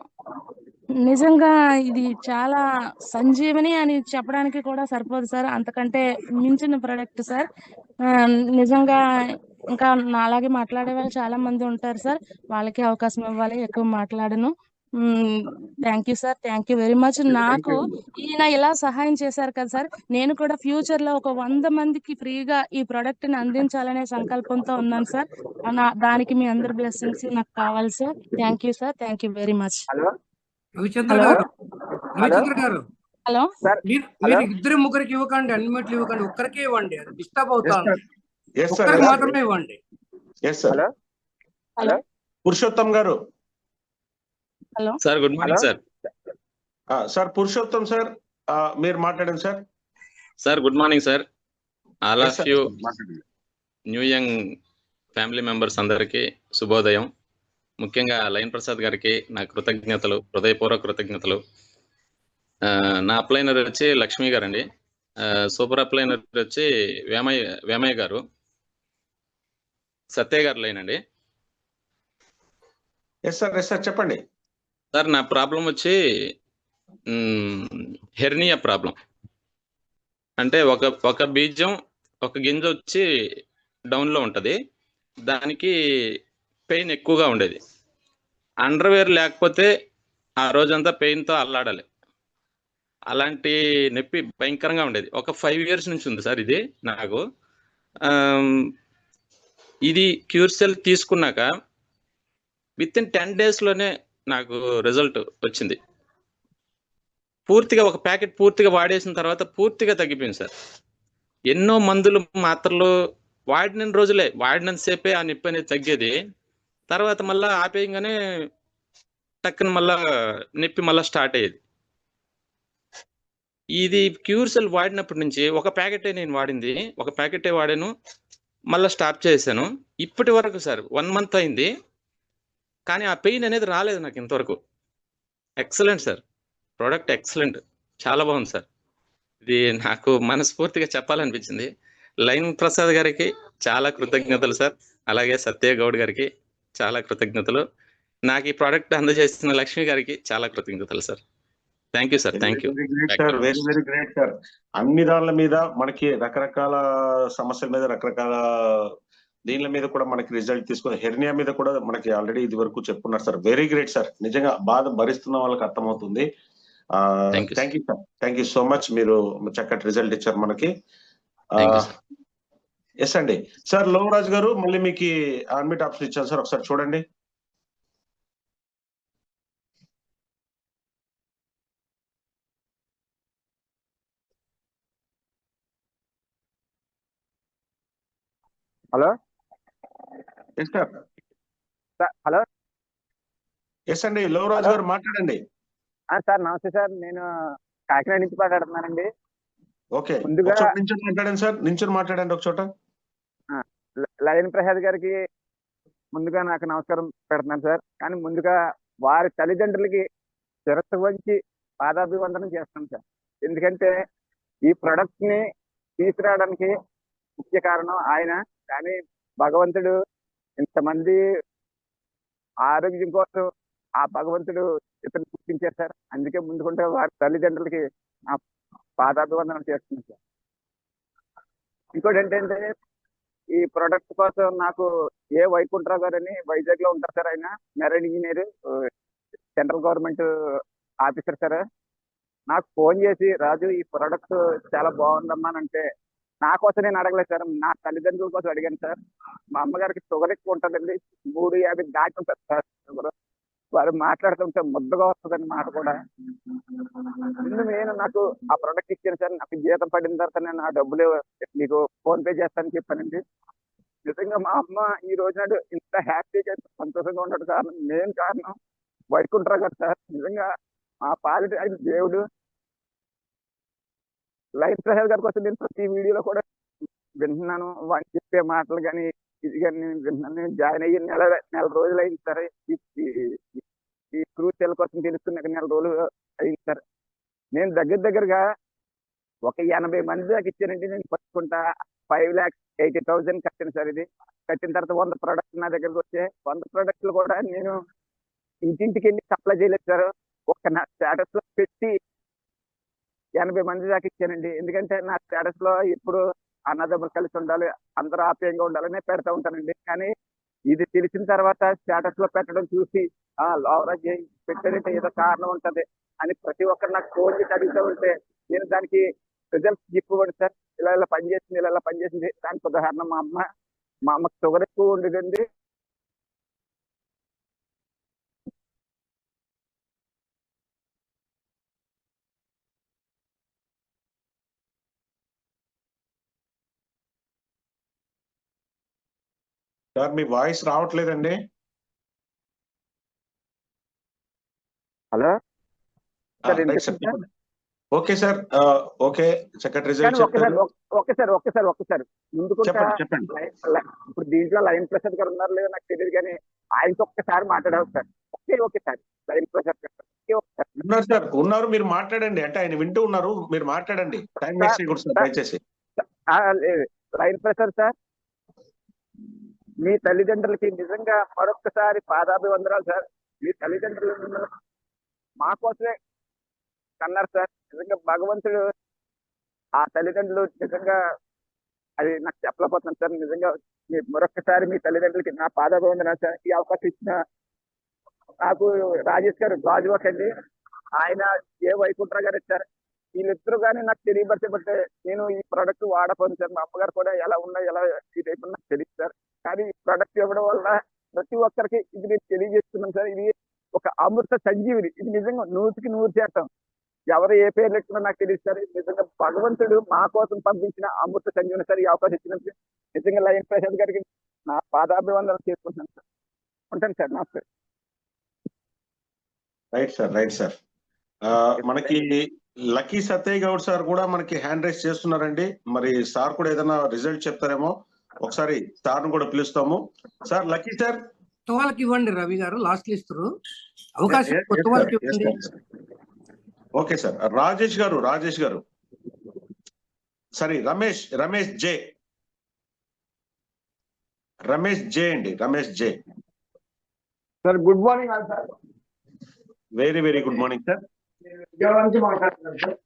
నిజంగా ఇది చాలా సంజీవని అని చెప్పడానికి కూడా సరిపోదు సార్. అంతకంటే మించిన ప్రొడక్ట్ సార్. నిజంగా ఇంకా నాలాగే మాట్లాడేవాళ్ళు చాలా మంది ఉంటారు సార్. వాళ్ళకి అవకాశం ఇవ్వాలి. ఎక్కువ మాట్లాడను. Thank you sir. Thank you very much. Thank నాకు యూ. ఈయన ఇలా సహాయం చేశారు కదా సార్. నేను కూడా ఫ్యూచర్‌లో ఒక 100 మందికి ఫ్రీగా ఈ ప్రొడక్ట్‌ని అందించాలనే సంకల్పంతో ఉన్నాను సార్. దానికి మీ అందరి బ్లెస్సింగ్స్ నాకు కావాలి sir. Thank you sir. Thank you very much. Ravichandra hello గారు రవిచంద్ర గారు హలో మీరు ఇద్దరు ముగ్గురికి ఇవ్వకండి, అన్నిట్లు ఇవ్వకండి, ఒక్కరికే ఇవ్వండి. అది డిస్టర్బ్ అవుతా Yes, sir. ఉంది. Yes, sir. ఒక్కరికి Yes, sir. మాత్రమే ఇవ్వండి. Yes, sir. హలో పురుషోత్తం గారు. Hello sir good morning sir. Sir Purushottam sir, మీరు మాట్లాడండి sir. Sir good morning sir. All Yes, of sir. You మాట్లాడండి. న్యూ యంగ్ ఫ్యామిలీ మెంబర్స్ అందరికీ శుభోదయం. ముఖ్యంగా లయన్ ప్రసాద్ గారికి నా కృతజ్ఞతలు, హృదయపూర్వక కృతజ్ఞతలు. నా అప్లైనర్ వచ్చి లక్ష్మి గారండి. సూపర్ అప్లైనర్ వచ్చి వేమయ్య గారు. సత్య గారు లేనండి. ఎస్ సార్, ఎస్ సార్, చెప్పండి. సార్ నా ప్రాబ్లం వచ్చి హెర్నియా ప్రాబ్లం. అంటే ఒక బీజం, ఒక గింజ వచ్చి డౌన్లో ఉంటుంది. దానికి పెయిన్ ఎక్కువగా ఉండేది. అండర్వేర్ లేకపోతే ఆ రోజంతా పెయిన్తో అల్లాడాలి. అలాంటి నొప్పి భయంకరంగా ఉండేది. ఒక 5 years నుంచి ఉంది సార్ ఇది నాకు. ఇది క్యూర్సెల్ తీసుకున్నాక విత్ ఇన్ 10 daysలోనే నాకు రిజల్ట్ వచ్చింది. పూర్తిగా ఒక ప్యాకెట్ పూర్తిగా వాడేసిన తర్వాత పూర్తిగా తగ్గిపోయింది సార్. ఎన్నో మందులు, మాత్రలు వాడిన రోజులే, వాడినంత సేపే ఆ నొప్పి అనేది తగ్గేది. తర్వాత మళ్ళా ఆపేయంగానే టక్కున మళ్ళా నొప్పి మళ్ళా స్టార్ట్ అయ్యేది. ఇది క్యూర్సెల్ వాడినప్పటి నుంచి ఒక ప్యాకెటే నేను వాడింది, ఒక ప్యాకెటే వాడాను. మళ్ళీ స్టాప్ చేశాను. ఇప్పటి వరకు సార్ 1 మంత్ అయింది, కానీ ఆ పెయిన్ అనేది రాలేదు నాకు ఇంతవరకు. ఎక్సలెంట్ సార్, ప్రోడక్ట్ ఎక్సలెంట్, చాలా బాగుంది సార్. ఇది నాకు మనస్ఫూర్తిగా చెప్పాలనిపించింది. లైన్ ప్రసాద్ గారికి చాలా కృతజ్ఞతలు సార్, అలాగే సత్య గౌడ్ గారికి చాలా కృతజ్ఞతలు, నాకు ఈ ప్రోడక్ట్ అందజేస్తున్న లక్ష్మి గారికి చాలా కృతజ్ఞతలు sir. Thank you sir, thank you. Very very great sir. అన్ని దానిల మీద మనకి రకరకాల సమస్యల మీద రకరకాల దీనిల మీద కూడా మనకి రిజల్ట్ తీసుకుని, హెర్నియా మీద కూడా మనకి ఆల్రెడీ ఇది వరకు చెప్పుకున్నారు సార్. వెరీ గ్రేట్ సార్, నిజంగా బాధ భరిస్తున్న వాళ్ళకి అర్థమవుతుంది. Thank you sir, thank you so much. మీరు చక్కటి రిజల్ట్ ఇచ్చారు మనకి. ఎస్ అండి సార్, లోవరాజ్ గారు మళ్ళీ మీకు అడ్మిట్ ఆప్షన్ ఇచ్చాను సార్, ఒకసారి చూడండి. Hello yes sir. Hello yes అండి, లోవరాజ్ గారు మాట్లాడండి. సార్ నమస్తే సార్, నేను కాకినాడ నుంచి మాట్లాడుతున్నానండి. ఓకే, ముందుగా నించుని మాట్లాడండి సార్, నించుని మాట్లాడండి ఒక చోట. లయన్ ప్రసాద్ గారికి ముందుగా నాకు నమస్కారం పెడుతున్నాను సార్. కానీ ముందుగా వారి తల్లిదండ్రులకి శిరస్సు వంచి పాదాభివందనం చేస్తాను సార్. ఎందుకంటే ఈ ప్రొడక్ట్ ని తీసుకురావడానికి ముఖ్య కారణం ఆయన. కానీ భగవంతుడు ఇంతమంది ఆరోగ్యం కోసం ఆ భగవంతుడు ఇతను పుట్టించారు సార్. అందుకే ముందుకుంటే వారి తల్లిదండ్రులకి నా పాదాభివందనం చేస్తున్నాను సార్. ఇంకోటి ఏంటంటే ఈ ప్రొడక్ట్ కోసం నాకు వైకుంఠరావు గారు అని వైజాగ్ లో ఉంటారు సార్. ఆయన marine engineer, central government officer sir. నాకు ఫోన్ చేసి రాజు ఈ ప్రొడక్ట్ చాలా బాగుందమ్మా అని అంటే, నా కోసం నేను అడగలేదు సార్, నా తల్లిదండ్రుల కోసం అడిగాను సార్. మా అమ్మగారికి షుగర్ ఎక్కువ ఉంటుందండి, 350 దాటి ఉంటుంది సార్ షుగర్. వారు మాట్లాడుతుంటే ముద్దగా వస్తుందని మాట కూడా. ముందు నేను నాకు ఆ ప్రొడక్ట్ ఇచ్చాను సార్. నాకు జీతం పడిన తర్వాత నేను ఆ డబ్బులు మీకు ఫోన్ పే చేస్తానని చెప్పానండి. నిజంగా మా అమ్మ ఈ రోజు నాడు ఇంత హ్యాపీగా సంతోషంగా ఉండడం కారణం, మెయిన్ కారణం వైకుంఠరావు గారు సార్. నిజంగా ఆ పాలిటి ఆయన దేవుడు. లైన్ ప్రసాద్ గారి కోసం నేను ప్రతి వీడియోలో కూడా వింటున్నాను, వాళ్ళు చెప్పే మాటలు కానీ ఇది కానీ నేను వింటున్నాను. నేను జాయిన్ అయ్యి నెల రోజులు అయింది సార్. ఈ క్రూసెల్ కోసం తెలుసుకున్నాక నెల రోజులు అయింది సార్. నేను దగ్గరగా ఒక 80 మంది దాకా ఇచ్చానండి. నేను పట్టుకుంటా 5,80,000 కట్టాను సార్. ఇది కట్టిన తర్వాత 100 ప్రోడక్ట్లు నా దగ్గరకు వచ్చాయి. 100 ప్రోడక్ట్లు కూడా నేను ఇంటింటికి వెళ్ళి సప్లై చేయలేదు సార్. ఒక నా స్టేటస్ లో పెట్టి 80 మంది దాకా ఇచ్చానండి. ఎందుకంటే నా స్టేటస్ లో ఎప్పుడు అన్నదమ్ములు కలిసి ఉండాలి, అందరూ ఆప్యాయంగా ఉండాలని పెడతా ఉంటానండి. కానీ ఇది తెలిసిన తర్వాత స్టేటస్ లో పెట్టడం చూసి లోవరాజ్ పెట్టారంటే ఏదో కారణం ఉంటది అని ప్రతి ఒక్కరు నాకు ఫోన్ చేసి అడుగుతూ ఉంటే నేను దానికి రిజల్ట్స్ చెప్పబడి సార్, ఇలా పనిచేసింది, ఇలా పనిచేసింది. దానికి ఉదాహరణ మా అమ్మకి షుగర్ ఎక్కువ ఉండేదండి. సార్ మీ వాయిస్ రావట్లేదండి. Hello sir, okay sir, okay, చక్కటి రిజల్ట్ ఒక్కసారి ముందుకుంటా. ఇప్పుడు దీంట్లో లైన్ ప్రసాద్ గారు ఉన్నారు లేదో నాకు తెలియదు, కానీ ఆయనతో ఒక్కసారి మాట్లాడాలి సార్. ఒకేసారి లైన్ ప్రసాద్ గారు ఉన్నారు సార్, ఉన్నారు, మీరు మాట్లాడండి. అంటే ఆయన వింటూ ఉన్నారు, మీరు మాట్లాడండి. టైం వేస్ట్ చేయకూడదు సార్ దయచేసి. లైన్ ప్రసాద్ సార్, మీ తల్లిదండ్రులకి నిజంగా మరొక్కసారి పాదాభివందనాలు సార్. మీ తల్లిదండ్రులు మా కోసమే కన్నారు సార్. నిజంగా భగవంతుడు ఆ తల్లిదండ్రులు నిజంగా అది నాకు చెప్పలేకపోతున్నాను సార్. నిజంగా మరొక్కసారి మీ తల్లిదండ్రులకి నా పాదాభివందనాలు సార్. ఈ అవకాశం ఇచ్చిన నాకు రాజేష్ గారు గాజువాక్ అండి, ఆయన వైకుంఠరావు గారు సార్. వీళ్ళిద్దరు కానీ నాకు తెలియబట్టే నేను ఈ ప్రోడక్ట్ వాడపోను సార్. మా అమ్మగారు కూడా ఎలా ఉన్నా ఎలా ఈ టైపు నాకు తెలియదు సార్. కానీ ఈ ప్రోడక్ట్ ఇవ్వడం వల్ల ప్రతి ఒక్కరికి ఇది నేను తెలియజేస్తున్నాను సార్. ఇది ఒక అమృత సంజీవిని. ఇది నిజంగా 100% ఎవరు ఏ పేర్లు ఎట్టుకున్నా నాకు తెలియదు సార్. నిజంగా భగవంతుడు మా కోసం పంపించిన అమృత సంజీవిని సార్. ఈ అవకాశం ఇచ్చినందుకు నిజంగా లయన్ ప్రసాద్ గారికి నా పాదాభివందనం చేసుకుంటున్నాను సార్. ఉంటాను సార్, నమస్తే. Right sir. మనకి లక్కీ సత్య గౌడ్ సార్ కూడా మనకి హ్యాండ్ రైస్ చేస్తున్నారండి. మరి సార్ కూడా ఏదైనా రిజల్ట్ చెప్తారేమో. ఒకసారి సార్ను కూడా పిలుస్తాము. సార్ లక్కీ సార్, కొత్త వాళ్ళకి ఇవ్వండి రవి గారు, లాస్ట్ లో ఇస్తారు అవకాశం, కొత్త వాళ్ళకి ఇవ్వండి. Okay sir. రాజేష్ గారు సారీ రమేష్ జే అండి, Ramesh J. Sir good morning sir. Very very good morning sir. Vijayawada నుంచి మాట్లాడుతున్నాను సార్.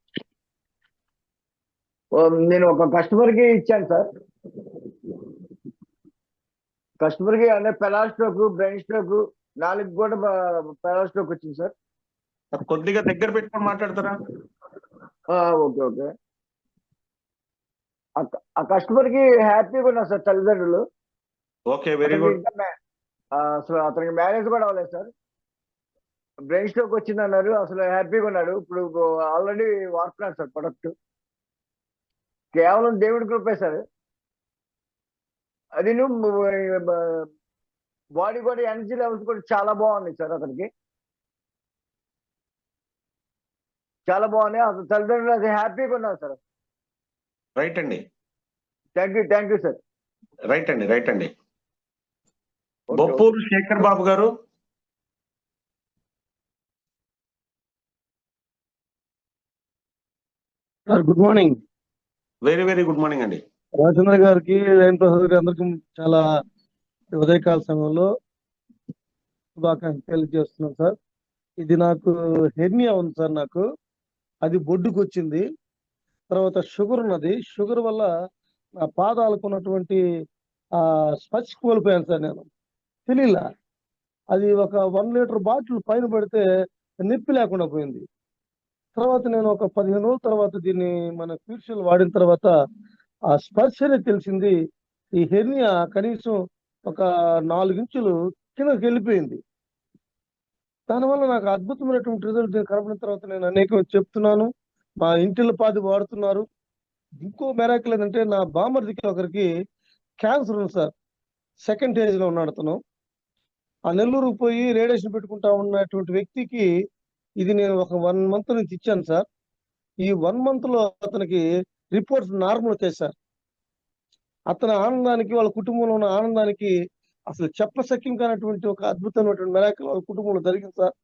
నేను ఒక కస్టమర్ కి ఇచ్చాను సార్. కస్టమర్ కి అంటే పెరాల్ స్ట్రోక్, బ్రెయిన్ స్ట్రోక్, 4 కూడా పెరాల్ స్ట్రోక్ వచ్చింది సార్. కొద్దిగా దగ్గర పెట్టుకొని మాట్లాడతారా? ఓకే. ఆ కస్టమర్ కి హ్యాపీగా ఉన్నారు సార్ తల్లిదండ్రులు. Okay, very good. అసలు అతనికి మ్యారేజ్ కూడా అవ్వలేదు సార్. బ్రెయిన్ స్ట్రోక్ వచ్చింది అన్నారు, అసలు హ్యాపీగా ఉన్నాడు. ఇప్పుడు ఆల్రెడీ వాడుతున్నాడు సార్ ప్రొడక్ట్. కేవలం దేవుడి కృపే సార్. అది బాడీ కూడా ఎనర్జీ లెవెల్స్ కూడా చాలా బాగున్నాయి సార్. అతనికి చాలా బాగున్నాయి. అసలు తల్లిదండ్రులు అది హ్యాపీగా ఉన్నారు సార్. రైట్ అండి. Thank you sir. రైట్ అండి. బొప్పూరు శేఖర్ బాబు గారు. Sir good morning. Very very good morning అండి. రాజేంద్ర గారికి, లయన్ ప్రసాద్ గారికి అందరికీ చాలా ఉదయకాల సమయంలో శుభాకాంక్షలు తెలియజేస్తున్నాను సార్. ఇది నాకు హెర్నియా ఉంది సార్. నాకు అది బొడ్డుకు వచ్చింది. తర్వాత షుగర్ ఉన్నది. షుగర్ వల్ల నా పాదాలకు ఉన్నటువంటి స్పర్శ కోల్పోయాను సార్. నేను తెలియలా. అది ఒక 1 లీటర్ బాటిల్ పైన పడితే నొప్పి లేకుండా పోయింది. తర్వాత నేను ఒక 15 రోజుల తర్వాత దీన్ని మన క్యూర్షల్ వాడిన తర్వాత ఆ స్పర్శనే తెలిసింది. ఈ హెర్నియా కనీసం ఒక 4 ఇంచులు కిందకి వెళ్ళిపోయింది. దానివల్ల నాకు అద్భుతమైనటువంటి రిజల్ట్ కనపడిన తర్వాత నేను అనేక చెప్తున్నాను. మా ఇంటిలో పాది వాడుతున్నారు. ఇంకో మెరాకిల్ ఏంటంటే, నా బామర్దికి ఒకరికి క్యాన్సర్ ఉంది సార్. 2nd స్టేజ్ లో ఉన్నాడు అతను. ఆ నెల్లూరుకు పోయి రేడియేషన్ పెట్టుకుంటా ఉన్నటువంటి వ్యక్తికి ఇది నేను ఒక 1 మంత్ నుంచి ఇచ్చాను సార్. ఈ 1 మంత్ లో అతనికి రిపోర్ట్స్ నార్మల్ వచ్చాయి సార్. అతని ఆనందానికి, వాళ్ళ కుటుంబంలో ఉన్న ఆనందానికి అసలు చెప్పశక్యం కానటువంటి ఒక అద్భుతమైనటువంటి మెరాకిల్ వాళ్ళ కుటుంబంలో జరిగింది సార్.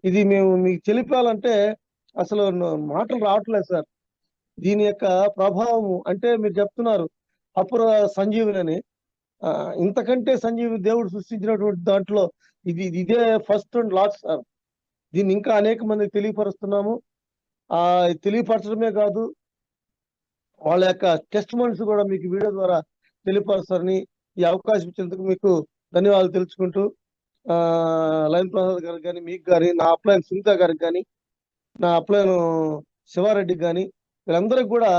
ఇది మేము మీకు తెలిపాలంటే అసలు మాటలు రావట్లేదు సార్. దీని యొక్క ప్రభావం అంటే మీరు చెప్తున్నారు అపుర సంజీవిని అని. ఇంతకంటే సంజీవి దేవుడు సృష్టించినటువంటి దాంట్లో ఇదే ఫస్ట్ అండ్ లాస్ట్ సార్. దీన్ని ఇంకా అనేక మందికి తెలియపరుస్తున్నాము. తెలియపరచడమే కాదు, వాళ్ళ యొక్క టెస్ట్ మనిషి కూడా మీకు వీడియో ద్వారా తెలియపరుస్తారని ఈ అవకాశం ఇచ్చేందుకు మీకు ధన్యవాదాలు తెలుసుకుంటూ, లయన్ ప్రసాద్ గారికి కానీ, మీకు కానీ, నా అప్లైన్ సునీత గారికి కానీ, నా అప్లైన్ శివారెడ్డికి కానీ, వీళ్ళందరికీ కూడా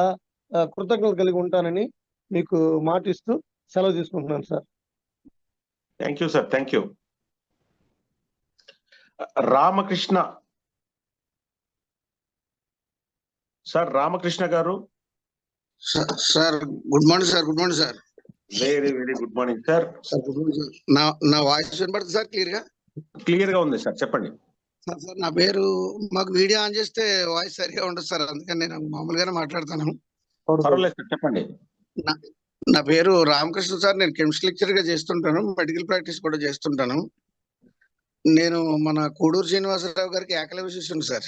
కృతజ్ఞతలు కలిగి ఉంటానని మీకు మాటిస్తూ సెలవు తీసుకుంటున్నాను sir. Thank you sir. Thank you. Ramakrishna sir. Ramakrishna గారు. Sir good morning sir. Good morning sir. Very very good morning sir. నా వాయిస్ వినపడుతుంది సార్ క్లియర్ గా? క్లియర్ గా ఉంది సార్, చెప్పండి. సార్ నా పేరు, మాకు వీడియో ఆన్ చేస్తే వాయిస్ సరిగా ఉండదు సార్, అందుకని నేను మామూలుగానే మాట్లాడతాను. పర్వాలేదు సార్, చెప్పండి. నా పేరు రామకృష్ణ సార్. నేను కెమిస్ట్రీ లెక్చర్ గా చేస్తుంటాను, మెడికల్ ప్రాక్టీస్ కూడా చేస్తుంటాను. నేను మన కోడూరు శ్రీనివాసరావు గారికి ఏకలవ్య శిష్యుని సార్.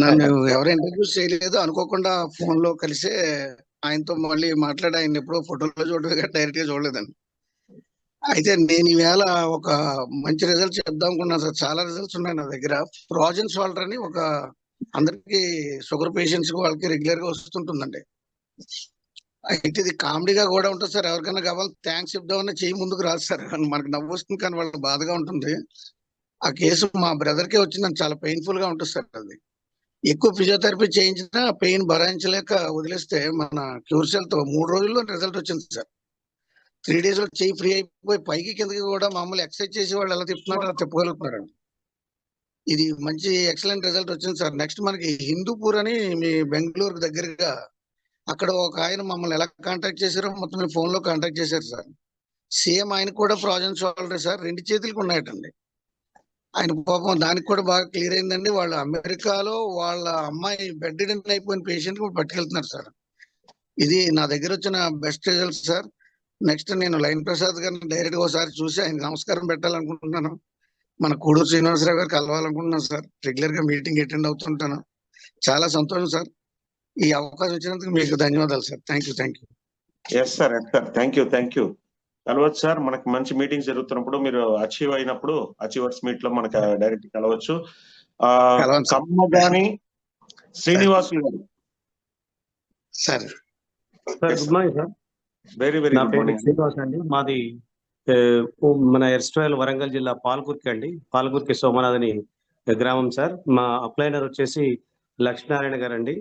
నన్ను ఎవరు ఇంట్రడ్యూస్ చేయలేదు, అనుకోకుండా ఫోన్ లో కలిసే ఆయనతో మళ్ళీ మాట్లాడి ఆయన ఎప్పుడో ఫోటోలో చూడగా డైరెక్ట్ గా చూడలేదండి. అయితే నేను ఈవేళ ఒక మంచి రిజల్ట్ చెప్దాం అనుకున్నాను సార్. చాలా రిజల్ట్స్ ఉన్నాయి నా దగ్గర. ప్రాజెన్స్ వాటర్ అని ఒక అందరికి షుగర్ పేషెంట్స్ వాళ్ళకి రెగ్యులర్ గా వస్తుంటుందండి. అయితే ఇది కామెడీగా కూడా ఉంటుంది సార్. ఎవరికైనా కావాలి థ్యాంక్స్ చెప్దామని చెయ్యి ముందుకు రాదు సార్. మనకు నవ్వు వస్తుంది కానీ వాళ్ళకి బాధగా ఉంటుంది. ఆ కేసు మా బ్రదర్కే వచ్చిందని చాలా పెయిన్ఫుల్ గా ఉంటుంది సార్. అది ఎక్కువ ఫిజియోథెరపీ చేయించినా పెయిన్ భరాయించలేక వదిలేస్తే మన క్యూర్సెల్ తో 3 రోజుల్లో రిజల్ట్ వచ్చింది సార్. 3 days లో చెయ్యి ఫ్రీ అయిపోయి పైకి కిందకి కూడా మామూలు ఎక్సర్సైజ్ చేసి వాళ్ళు ఎలా తిప్పుతున్నారో అలా తిప్పగలుగుతున్నారండి. ఇది మంచి ఎక్సలెంట్ రిజల్ట్ వచ్చింది సార్. నెక్స్ట్ మనకి హిందూపూర్ అని మీ బెంగళూరుకు దగ్గరగా, అక్కడ ఒక ఆయన మమ్మల్ని ఎలా కాంటాక్ట్ చేశారో మొత్తం మీ ఫోన్ లో కాంటాక్ట్ చేశారు సార్. సేమ్ ఆయన కూడా ప్రాజెన్స్ వాటర్ సార్, 2 చేతులకు ఉన్నాయటండి. ఆయన పాపం దానికి కూడా బాగా క్లియర్ అయిందండి. వాళ్ళు అమెరికాలో వాళ్ళ అమ్మాయి బెడ్ రిడెన్ అయిపోయిన పేషెంట్ కూడా పట్టుకెళ్తున్నారు సార్. ఇది నా దగ్గర వచ్చిన బెస్ట్ రిజల్ట్ సార్. నెక్స్ట్ నేను లైన్ ప్రసాద్ గారిని డైరెక్ట్ గా ఒకసారి చూసి ఆయన నమస్కారం పెట్టాలనుకుంటున్నాను. మన కూడూరు శ్రీనివాసరావు గారు కలవాలనుకుంటున్నాను సార్. రెగ్యులర్ గా మీటింగ్ అటెండ్ అవుతుంటాను. చాలా సంతోషం సార్. ఈ అవకాశం ఇచ్చినందుకు మీకు ధన్యవాదాలు sir. Thank you. Yes sir, thank you. కలవచ్చు సార్. మనకి మంచి మీటింగ్ జరుగుతున్నప్పుడు మీరు అచీవ్ అయినప్పుడు అచీవర్స్ మీట్ లో మనకు డైరెక్ట్ కలవచ్చు. కమ్మగాని శ్రీనివాసులు గారు sir. Good morning sir. Very నా గుడ్ పేరు మార్నింగ్. శ్రీనివాస్ అండి. మాది మన ఎర్స్ట్రాయల్ వరంగల్ జిల్లా పాల్కుర్తి అండి. పాల్కుర్తి సోమనాథని గ్రామం సార్. మా అప్లైనర్ వచ్చేసి లక్ష్మీనారాయణ గారు అండి.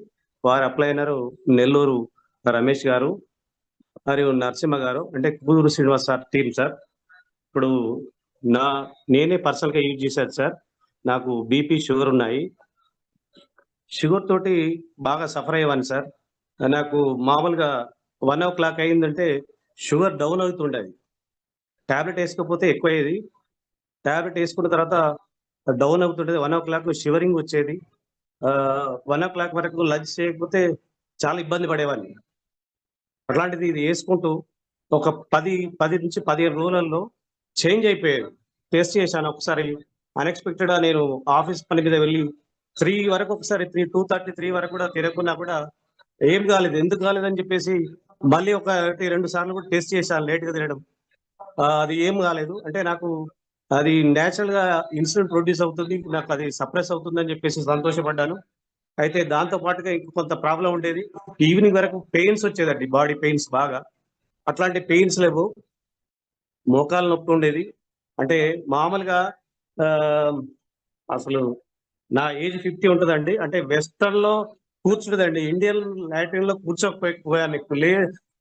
వారి అప్లైనర్ నెల్లూరు రమేష్ గారు మరియు నరసింహ గారు, అంటే Kuduru Srinivas sir team sir. ఇప్పుడు నేనే పర్సనల్ గా యూజ్ చేశాను సార్. నాకు బీపీ షుగర్ ఉన్నాయి. షుగర్ తోటి బాగా సఫర్ అయ్యేవాడిని సార్. నాకు మామూలుగా 1 o'clock అయిందంటే షుగర్ డౌన్ అవుతుండేది. ట్యాబ్లెట్ వేసుకోకపోతే ఎక్కువ అయ్యేది. ట్యాబ్లెట్ వేసుకున్న తర్వాత డౌన్ అవుతుండేది. 1 o'clock షివరింగ్ వచ్చేది. 1 o'clock వరకు లంచ్ చేయకపోతే చాలా ఇబ్బంది పడేవాడిని. అట్లాంటిది ఇది వేసుకుంటూ ఒక 10 నుంచి 15 రోజులలో చేంజ్ అయిపోయేది. టెస్ట్ చేశాను ఒకసారి. అన్ఎక్స్పెక్టెడ్ గా నేను ఆఫీస్ పని మీద వెళ్ళి 3 వరకు ఒకసారి 2:30 వరకు కూడా తిరగకున్నా కూడా ఏం కాలేదు. ఎందుకు కాలేదని చెప్పేసి మళ్ళీ 1-2 సార్లు కూడా టెస్ట్ చేశాను లేట్ గా తినడం. అది ఏం కాలేదు. అంటే నాకు అది న్యాచురల్ గా ఇన్సులిన్ ప్రొడ్యూస్ అవుతుంది, నాకు అది సప్రెస్ అవుతుందని చెప్పేసి సంతోషపడ్డాను. అయితే దాంతో పాటుగా ఇంక కొంత ప్రాబ్లం ఉండేది. ఈవినింగ్ వరకు పెయిన్స్ వచ్చేదండి, బాడీ పెయిన్స్ బాగా. అట్లాంటి పెయిన్స్ లేవు. మోకాలు నొప్పి ఉండేది. అంటే మామూలుగా అసలు నా ఏజ్ 50 ఉంటుందండి. అంటే వెస్టర్న్ లో కూర్చుంటుందండి. ఇండియన్ లాటిన్ లో కూర్చోకపోయాను.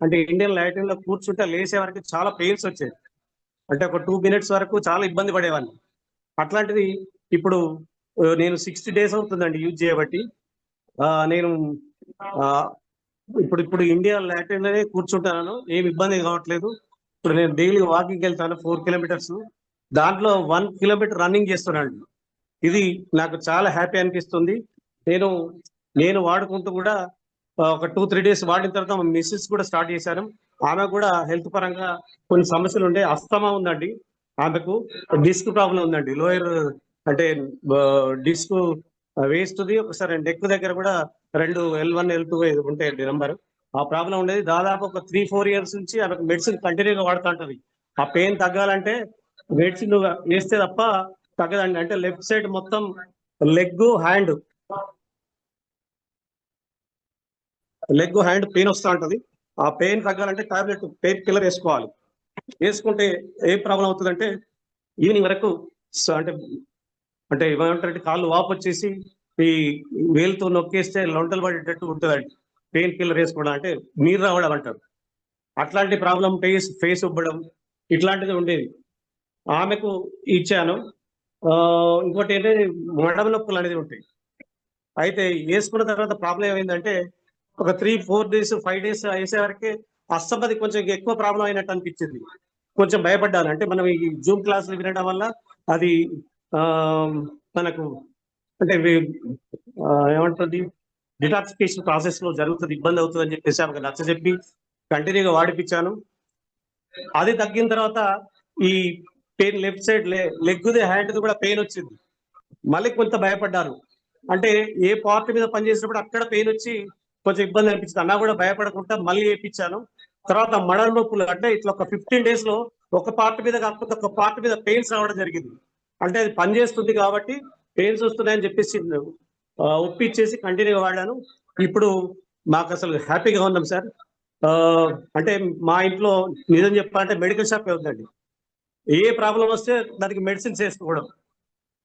అంటే ఇండియన్ లాటిన్ లో కూర్చుంటే లేసే వరకు చాలా పెయిన్స్ వచ్చేది. అంటే ఒక 2 minutes వరకు చాలా ఇబ్బంది పడేవాడిని. అట్లాంటిది ఇప్పుడు నేను 60 days అవుతుందండి యూజ్ చేయబట్టి. నేను ఇప్పుడు ఇండియా లాటిన్ లోనే కూర్చుంటాను, ఏమి ఇబ్బంది కావట్లేదు. ఇప్పుడు నేను డైలీ వాకింగ్ వెళ్తాను 4 kilometers. దాంట్లో 1 kilometer రన్నింగ్ చేస్తున్నాను. ఇది నాకు చాలా హ్యాపీ అనిపిస్తుంది. నేను వాడుకుంటూ కూడా ఒక 2-3 days వాడిన తర్వాత మా మిస్సెస్ కూడా స్టార్ట్ చేశాను. ఆమె కూడా హెల్త్ పరంగా కొన్ని సమస్యలు ఉండే. అస్తమా ఉందండి ఆమెకు. డిస్క్ ప్రాబ్లం ఉందండి. లోయర్ అంటే డిస్క్ వేస్తుంది. ఒకసారి నెక్ దగ్గర కూడా 2 L1 L2 ఉంటాయండి నెంబర్. ఆ ప్రాబ్లం ఉండేది. దాదాపు ఒక 3-4 years నుంచి ఆమెకు మెడిసిన్ కంటిన్యూగా వాడుతూ ఉంటది. ఆ పెయిన్ తగ్గాలంటే మెడిసిన్ వేస్తే తప్ప తగ్గదండి. అంటే లెఫ్ట్ సైడ్ మొత్తం లెగ్ హ్యాండ్ పెయిన్ వస్తూ ఉంటది. ఆ పెయిన్ తగ్గాలంటే టాబ్లెట్ పెయిన్ కిల్లర్ వేసుకోవాలి. వేసుకుంటే ఏ ప్రాబ్లం అవుతుందంటే ఈవినింగ్ వరకు అంటే ఏమంటారంటే కాళ్ళు వాపు వచ్చేసి ఈ వేలుతో నొక్కేస్తే లొంటలు పడేటట్టు ఉంటుందండి. పెయిన్ కిల్లర్ వేసుకోవడం అంటే నీరు రావడం అంటారు. అట్లాంటి ప్రాబ్లం ఫేస్ ఉబ్బడం ఇట్లాంటిది ఉండేది. ఆమెకు ఇచ్చాను. ఇంకోటి ఏంటంటే మడమ నొప్పులు అనేది ఉంటాయి. అయితే వేసుకున్న తర్వాత ప్రాబ్లం ఏమైందంటే ఒక 3-4 days 5 days వేసేవరకే అస్తమది కొంచెం ఎక్కువ ప్రాబ్లం అయినట్టు అనిపించింది. కొంచెం భయపడ్డాను. అంటే మనం ఈ జూమ్ క్లాసులు వినడం వల్ల అది మనకు అంటే ఏమంటుంది డిటాక్సిఫికేషన్ ప్రాసెస్ లో జరుగుతుంది, ఇబ్బంది అవుతుంది అని చెప్పేసి ఆమెకు నచ్చజెప్పి కంటిన్యూగా వాడిపించాను. అది తగ్గిన తర్వాత ఈ పెయిన్ లెఫ్ట్ సైడ్ లెగ్ది హ్యాండ్ది కూడా పెయిన్ వచ్చింది. మళ్ళీ కొంత భయపడ్డాను. అంటే ఏ పార్ట్ మీద పనిచేసినప్పుడు అక్కడ పెయిన్ వచ్చి కొంచెం ఇబ్బంది అనిపించింది. అన్నా కూడా భయపడకుండా మళ్ళీ వేయించాను. తర్వాత మడల నొప్పులు అంటే ఇట్లా ఒక 15 days లో ఒక పార్ట్ మీద కాకపోతే ఒక పార్ట్ మీద పెయిన్స్ రావడం జరిగింది. అంటే అది పనిచేస్తుంది కాబట్టి పెయిన్స్ వస్తున్నాయని చెప్పేసి ఒప్పించేసి కంటిన్యూగా వాడాను. ఇప్పుడు మాకు అసలు హ్యాపీగా ఉన్నాం సార్. అంటే మా ఇంట్లో నిజం చెప్పాలంటే మెడికల్ షాప్ ఉందండి. ఏ ప్రాబ్లం వస్తే దానికి మెడిసిన్స్ వేసుకోవడం,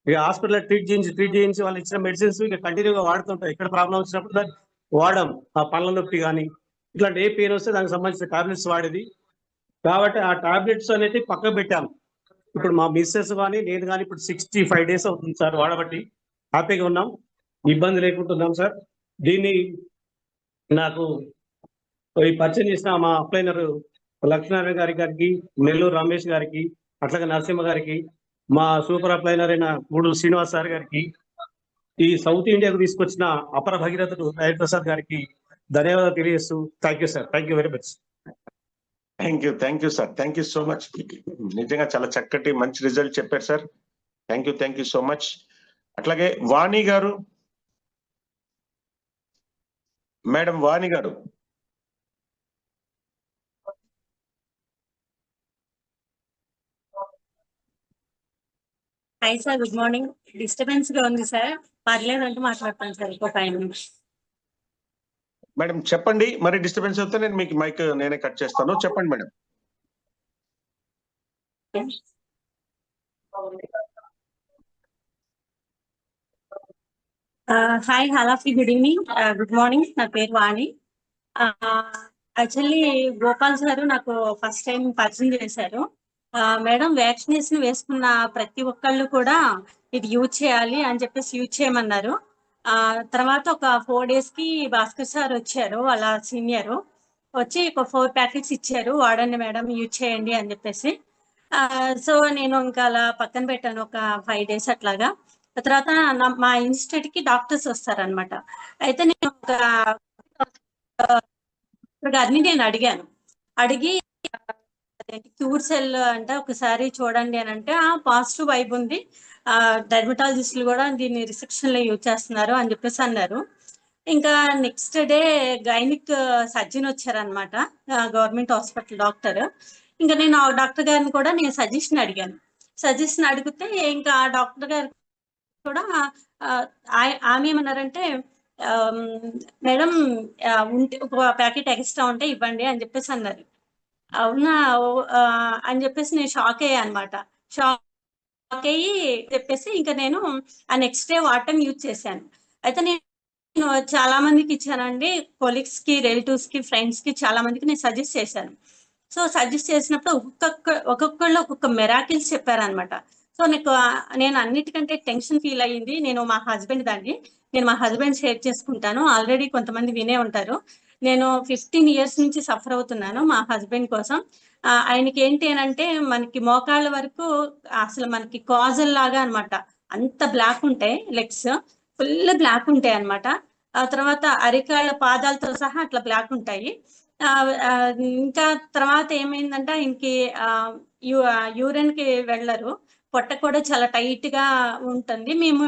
ఇక హాస్పిటల్ ట్రీట్ చేయించి వాళ్ళు ఇచ్చిన మెడిసిన్స్ ఇక కంటిన్యూగా వాడుతుంటాం. ఎక్కడ ప్రాబ్లం వచ్చినప్పుడు దాన్ని వాడడం. ఆ పళ్ళ నొప్పి కానీ ఇట్లాంటి ఏ పెయిన్ వస్తే దానికి సంబంధించిన టాబ్లెట్స్ వాడేది. కాబట్టి ఆ టాబ్లెట్స్ అనేది పక్కకు పెట్టాము. ఇప్పుడు మా మిస్సెస్ కానీ నేను కానీ ఇప్పుడు 65 days అవుతుంది సార్ వాడబట్టి. హ్యాపీగా ఉన్నాం, ఇబ్బంది లేకుంటున్నాం సార్. దీన్ని నాకు ఈ పరిచయం చేసిన మా అప్లైనర్ లక్ష్మీనారాయణ గారికి, నెల్లూరు రమేష్ గారికి, అట్లాగే నరసింహ గారికి, మా సూపర్ అప్లైనర్ అయిన కూడూరు శ్రీనివాస్ సార్ గారికి, ఈ సౌత్ ఇండియాకు తీసుకొచ్చిన అపర భగీరథుడు లయన్ ప్రసాద్ గారికి ధన్యవాదాలు తెలియజేస్తూ thank you sir, thank you very much. Thank you sir, thank you so much. నిజంగా చాలా చక్కటి మంచి రిజల్ట్ చెప్పారు sir. Thank you so much. అట్లాగే వాణి గారు, మేడం వాణి గారు. Hi sir, good morning. Disturbance గా ఉంది సార్, పర్లేదంటే మాట్లాడతాను సార్ ఇంకో 5 minutes. మేడం చెప్పండి, మరి డిస్టర్బెన్స్ అవుతే నేను మీకు మైక్ నేనే కట్ చేస్తాను. చెప్పండి madam. Hi, hello, good evening, good morning. నా పేరు వాణి. యాక్చువల్లీ గోపాల్ సార్ నాకు ఫస్ట్ టైం పరిచయం చేశారు. మేడం, వ్యాక్సినేషన్ వేసుకున్న ప్రతి ఒక్కళ్ళు కూడా ఇది యూజ్ చేయాలి అని చెప్పేసి యూజ్ చేయమన్నారు. తర్వాత ఒక 4 days కి భాస్కర్ సార్ వచ్చారు, వాళ్ళ సీనియర్ వచ్చి ఒక 4 packets ఇచ్చారు, వాడండి మేడం, యూజ్ చేయండి అని చెప్పేసి. సో నేను ఇంకా అలా పక్కన పెట్టాను ఒక 5 days అట్లాగా. తర్వాత మా ఇన్స్టిట్యూట్ కి డాక్టర్స్ వస్తారనమాట. అయితే నేను గారిని నేను అడిగి క్యూర్ సెల్ అంటే ఒకసారి చూడండి అని అంటే పాజిటివ్ వైబ్ ఉంది, డెర్మటాలజిస్టులు కూడా దీన్ని రిసెప్షన్ లో యూజ్ చేస్తున్నారు అని చెప్పేసి అన్నారు. ఇంకా నెక్స్ట్ డే గైనిక్ సర్జన్ వచ్చారనమాట, గవర్నమెంట్ హాస్పిటల్ డాక్టర్. ఇంకా నేను ఆ డాక్టర్ గారిని కూడా నేను సజెషన్ అడిగితే ఇంకా ఆ డాక్టర్ గారు కూడా ఆమె ఏమన్నారంటే, మేడం ఉంటే ఒక ప్యాకెట్ ఎక్స్ట్రా ఉంటే ఇవ్వండి అని చెప్పేసి అన్నారు. అవునా అని చెప్పేసి నేను షాక్ అయ్యా అనమాట. షాక్ అయ్యి చెప్పేసి ఇంకా నేను ఆ నెక్స్ట్ డే వాడటం యూజ్ చేశాను. అయితే నేను చాలా మందికి ఇచ్చానండి, కొలీగ్స్ కి, రిలేటివ్స్ కి, ఫ్రెండ్స్ కి, చాలా మందికి నేను సజెస్ట్ చేశాను. సో సజెస్ట్ చేసినప్పుడు ఒక్కొక్కళ్ళు ఒక్కొక్క మెరాకిల్స్ చెప్పారనమాట. సో నేను అన్నిటికంటే టెన్షన్ ఫీల్ అయ్యింది నేను మా హస్బెండ్ షేర్ చేసుకుంటాను. ఆల్రెడీ కొంతమంది వినే ఉంటారు. నేను 15 years నుంచి సఫర్ అవుతున్నాను మా హస్బెండ్ కోసం. ఆయనకి ఏంటి అని అంటే, మనకి మోకాళ్ళ వరకు అసలు మనకి కాజల్ లాగా అనమాట, అంత బ్లాక్ ఉంటాయి, లెగ్స్ ఫుల్ బ్లాక్ ఉంటాయి అనమాట. ఆ తర్వాత అరికాళ్ళ పాదాలతో సహా అట్లా బ్లాక్ ఉంటాయి. ఇంకా తర్వాత ఏమైందంటే ఆయనకి యూరిన్ కి వెళ్ళరు, పొట్ట కూడా చాలా టైట్ గా ఉంటుంది. మేము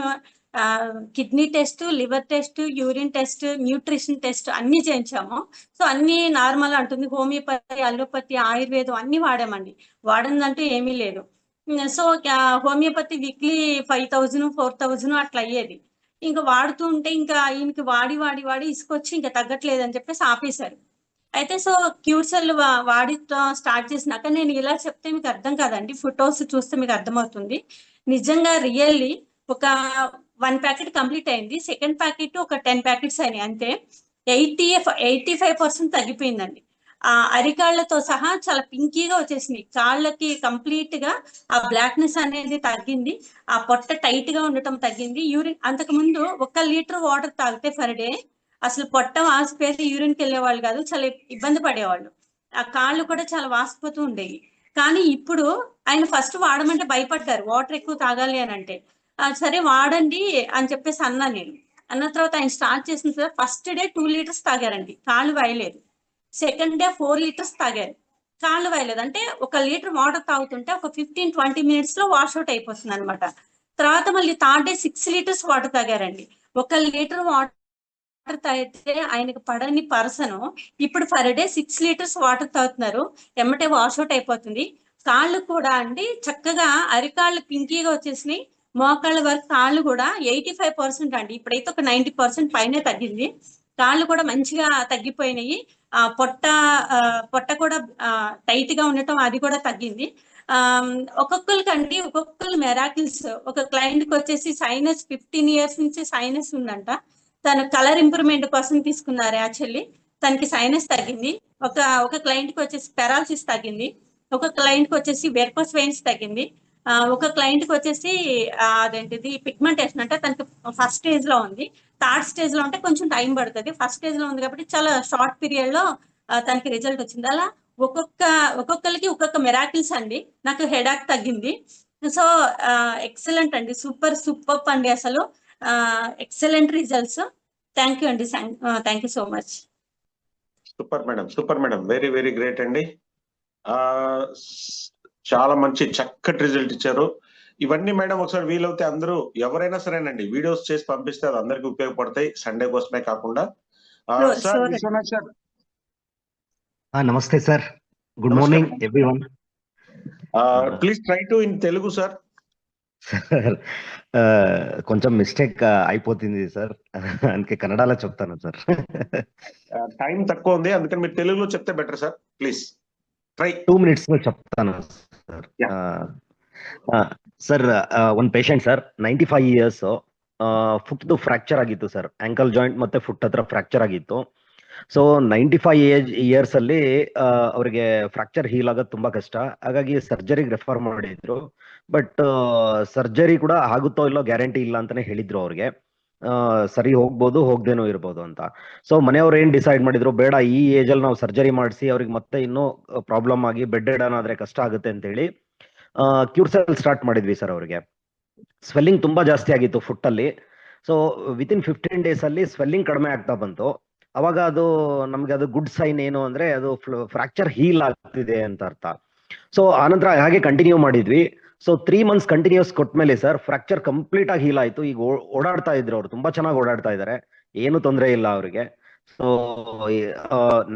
kidney test, liver test, urine test, nutrition test అన్ని చేయించాము. సో అన్ని నార్మల్ అంటుంది. హోమియోపతి, అలోపతి, ఆయుర్వేదం అన్ని వాడామండి, వాడిందంటూ ఏమీ లేదు. సో హోమియోపతి వీక్లీ 5,000 4,000 అట్లా అయ్యేది. ఇంకా వాడుతూ ఉంటే ఇంకా ఈయనకి వాడి ఇసుకొచ్చి ఇంకా తగ్గట్లేదు అని చెప్పేసి ఆపేశారు. అయితే సో క్యూర్ సెల్ వాడి స్టార్ట్ చేసినాక నేను ఇలా చెప్తే మీకు అర్థం కాదండి, ఫొటోస్ చూస్తే మీకు అర్థమవుతుంది. నిజంగా రియల్లీ ఒక 1 packet కంప్లీట్ అయింది, సెకండ్ ప్యాకెట్ ఒక 10 packets అయినాయి అంతే. 85% తగ్గిపోయిందండి. అరికాళ్లతో సహా చాలా పింకీగా వచ్చేసింది, కాళ్ళకి కంప్లీట్ గా ఆ బ్లాక్నెస్ అనేది తగ్గింది, ఆ పొట్ట టైట్ గా ఉండటం తగ్గింది. యూరిన్ అంతకు ముందు 1 లీటర్ వాటర్ తాగితే పర్ డే అసలు పొట్ట వాసిపోయి యూరిన్కి వెళ్ళేవాళ్ళు కాదు, చాలా ఇబ్బంది పడేవాళ్ళు, ఆ కాళ్ళు కూడా చాలా వాసిపోతూ ఉండేవి. కానీ ఇప్పుడు ఆయన ఫస్ట్ వాడమంటే భయపడ్డారు, వాటర్ ఎక్కువ తాగాలి అని అంటే. సరే వాడండి అని చెప్పేసి అన్న తర్వాత ఆయన స్టార్ట్ చేసిన తర్వాత ఫస్ట్ డే 2 liters తాగారండి, కాళ్ళు వాయలేదు. సెకండ్ డే 4 liters తాగారు, కాళ్ళు వాయలేదు. అంటే 1 లీటర్ వాటర్ తాగుతుంటే ఒక 15-20 minutes లో వాష్అవుట్ అయిపోతుంది అనమాట. తర్వాత మళ్ళీ థర్డ్ డే 6 liters వాటర్ తాగారండి. 1 లీటర్ వాటర్ తాగితే ఆయనకు పడని పర్సన్ ఇప్పుడు పర్ డే 6 liters వాటర్ తాగుతున్నారు, ఎమ్మటే వాష్అవుట్ అయిపోతుంది. కాళ్ళు కూడా అండి చక్కగా అరికాళ్ళు పింకీగా వచ్చేసినాయి, మోకాళ్ళ వరకు కాళ్ళు కూడా 85% అండి, ఇప్పుడైతే ఒక 90% పైనే తగ్గింది. కాళ్ళు కూడా మంచిగా తగ్గిపోయినాయి. పొట్ట కూడా టైట్ గా ఉండటం అది కూడా తగ్గింది. ఒక్కొక్కరికండి ఒక్కొక్కరు మెరాకిల్స్. ఒక క్లయింట్ కి వచ్చేసి సైనస్ 15 years నుంచి సైనస్ ఉందంట, తన కలర్ ఇంప్రూవ్మెంట్ కోసం తీసుకున్నారు. యాక్చువల్లీ తనకి సైనస్ తగ్గింది. ఒక క్లయింట్ కి వచ్చేసి పెరాలసిస్ తగ్గింది, ఒక క్లయింట్ కి వచ్చేసి వెర్కోస్ వెయిన్స్ తగ్గింది, ఒక క్లయింట్ కి వచ్చేసి అదేంటిది పిగ్మెంటేషన్ అంటే తనకి ఫస్ట్ స్టేజ్ లో ఉంది, థర్డ్ స్టేజ్ లో అంటే కొంచెం టైం పడుతుంది, ఫస్ట్ స్టేజ్ లో ఉంది కాబట్టి చాలా షార్ట్ పీరియడ్ లో తనకి రిజల్ట్ వచ్చింది. అలా ఒక్కొక్కరికి ఒక్కొక్క మెరాకిల్స్ అండి. నాకు హెడాక్ తగ్గింది. సో ఎక్సలెంట్ అండి, సూపర్ అండి, అసలు ఎక్సలెంట్ రిజల్ట్స్. థ్యాంక్ యూ అండి, thank you so much. Super madam, very very great అండి. చాలా మంచి చక్కటి రిజల్ట్ ఇచ్చారు. ఇవన్నీ మేడం ఒకసారి వీలవుతే అందరూ ఎవరైనా సరేనండి వీడియోస్ చేసి పంపిస్తే అది అందరికి ఉపయోగపడతాయి, సండే కోసమే కాకుండా. Sir Viswanath sir. నమస్తే sir, good morning everyone. Please try to in Telugu sir. Sir కొంచెం మిస్టేక్ అయిపోతుంది సార్, అందుకే కన్నడలో చెప్తాను సార్. టైం తక్కువ ఉంది, అందుకని మీరు తెలుగులో చెప్తే better sir. Please try. 2 minutes లో చెప్తాను సార్. ಸರ್ ಒಂದು ಪೇಷಂಟ್ ಸರ್ 95 years, ಫುಟ್ದು ಫ್ರಾಕ್ಚರ್ ಆಗಿತ್ತು ಸರ್, ಆಂಕಲ್ ಜಾಯಿಂಟ್ ಮತ್ತೆ ಫುಟ್ ಹತ್ರ ಫ್ರಾಕ್ಚರ್ ಆಗಿತ್ತು. ಸೊ 95 years ಅಲ್ಲಿ ಅವರಿಗೆ ಫ್ರಾಕ್ಚರ್ ಹೀಲ್ ಆಗೋದು ತುಂಬಾ ಕಷ್ಟ, ಹಾಗಾಗಿ ಸರ್ಜರಿಗೆ ರೆಫರ್ ಮಾಡಿದ್ರು. ಬಟ್ ಸರ್ಜರಿ ಕೂಡ ಆಗುತ್ತೋ ಇಲ್ಲೋ ಗ್ಯಾರಂಟಿ ಇಲ್ಲ ಅಂತಾನೆ ಹೇಳಿದ್ರು ಅವ್ರಿಗೆ. ಸರಿ ಹೋಗ್ಬೋದು, ಹೋಗ್ದೇನೋ ಇರ್ಬೋದು ಅಂತ. ಸೊ ಮನೆಯವ್ರು ಏನ್ ಡಿಸೈಡ್ ಮಾಡಿದ್ರು, ಬೇಡ ಈ ಏಜ್ ಅಲ್ಲಿ ನಾವು ಸರ್ಜರಿ ಮಾಡಿಸಿ ಅವ್ರಿಗೆ ಮತ್ತೆ ಇನ್ನೂ ಪ್ರಾಬ್ಲಮ್ ಆಗಿ ಬೆಡ್ ರಿಡನ್ ಆದ್ರೆ ಕಷ್ಟ ಆಗುತ್ತೆ ಅಂತ ಹೇಳಿ ಕ್ಯೂರ್ಸೆಲ್ ಸ್ಟಾರ್ಟ್ ಮಾಡಿದ್ವಿ ಸರ್. ಅವ್ರಿಗೆ ಸ್ವೆಲ್ಲಿಂಗ್ ತುಂಬಾ ಜಾಸ್ತಿ ಆಗಿತ್ತು ಫುಟ್ ಅಲ್ಲಿ. ಸೊ ವಿತಿನ್ 15 days ಅಲ್ಲಿ ಸ್ವೆಲ್ಲಿಂಗ್ ಕಡಿಮೆ ಆಗ್ತಾ ಬಂತು. ಅವಾಗ ಅದು ನಮ್ಗೆ ಅದು ಗುಡ್ ಸೈನ್ ಏನು ಅಂದ್ರೆ ಅದು ಫ್ರಾಕ್ಚರ್ ಹೀಲ್ ಆಗ್ತಿದೆ ಅಂತ ಅರ್ಥ. ಸೊ ಆನಂತರ ಹಾಗೆ ಕಂಟಿನ್ಯೂ ಮಾಡಿದ್ವಿ. ಸೊ 3 months ಕಂಟಿನ್ಯೂಸ್ ಕೊಟ್ಮೇಲೆ ಸರ್ ಫ್ರಾಕ್ಚರ್ ಕಂಪ್ಲೀಟ್ ಆಗಿ ಹೀಲ್ ಆಯ್ತು. ಈಗ ಓಡಾಡ್ತಾ ಇದ್ರು, ಅವ್ರು ತುಂಬಾ ಚೆನ್ನಾಗಿ ಓಡಾಡ್ತಾ ಇದ್ದಾರೆ, ಏನು ತೊಂದರೆ ಇಲ್ಲ ಅವ್ರಿಗೆ. ಸೊ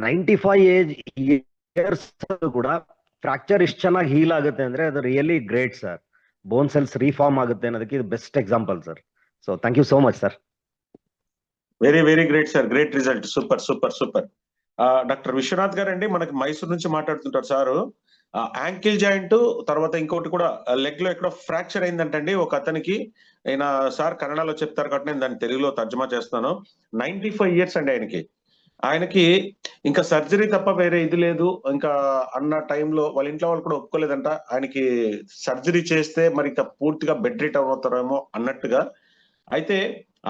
95 years ಕೂಡ ಫ್ರಾಕ್ಚರ್ ಇಷ್ಟು ಚೆನ್ನಾಗಿ ಹೀಲ್ ಆಗುತ್ತೆ ಅಂದ್ರೆ ಅದು really great sir. Bone cells reform ಆಗುತ್ತೆ ಅನ್ನೋದಕ್ಕೆ ಇದು best example sir. So thank you so much sir. Very very great sir, great result, super super super. Doctor Vishwanath గారు అండి, మనకి మైసూర్ నుంచి మాట్లాడుతుంటారు సారు. యాంకిల్ జాయింట్ తర్వాత ఇంకోటి కూడా లెగ్ లో ఎక్కడో ఫ్రాక్చర్ అయిందంటండి ఒక అతనికి. ఆయన సార్ కన్నడలో చెప్తారు కాబట్టి నేను దాన్ని తెలుగులో తర్జుమా చేస్తున్నాను. 95 years అండి ఆయనకి ఇంకా సర్జరీ తప్ప వేరే ఇది లేదు ఇంకా అన్న టైంలో వాళ్ళ ఇంట్లో వాళ్ళు కూడా ఒప్పుకోలేదంట. ఆయనకి సర్జరీ చేస్తే మరి ఇంకా పూర్తిగా బెడ్ రిట్ అవుతారేమో అన్నట్టుగా. అయితే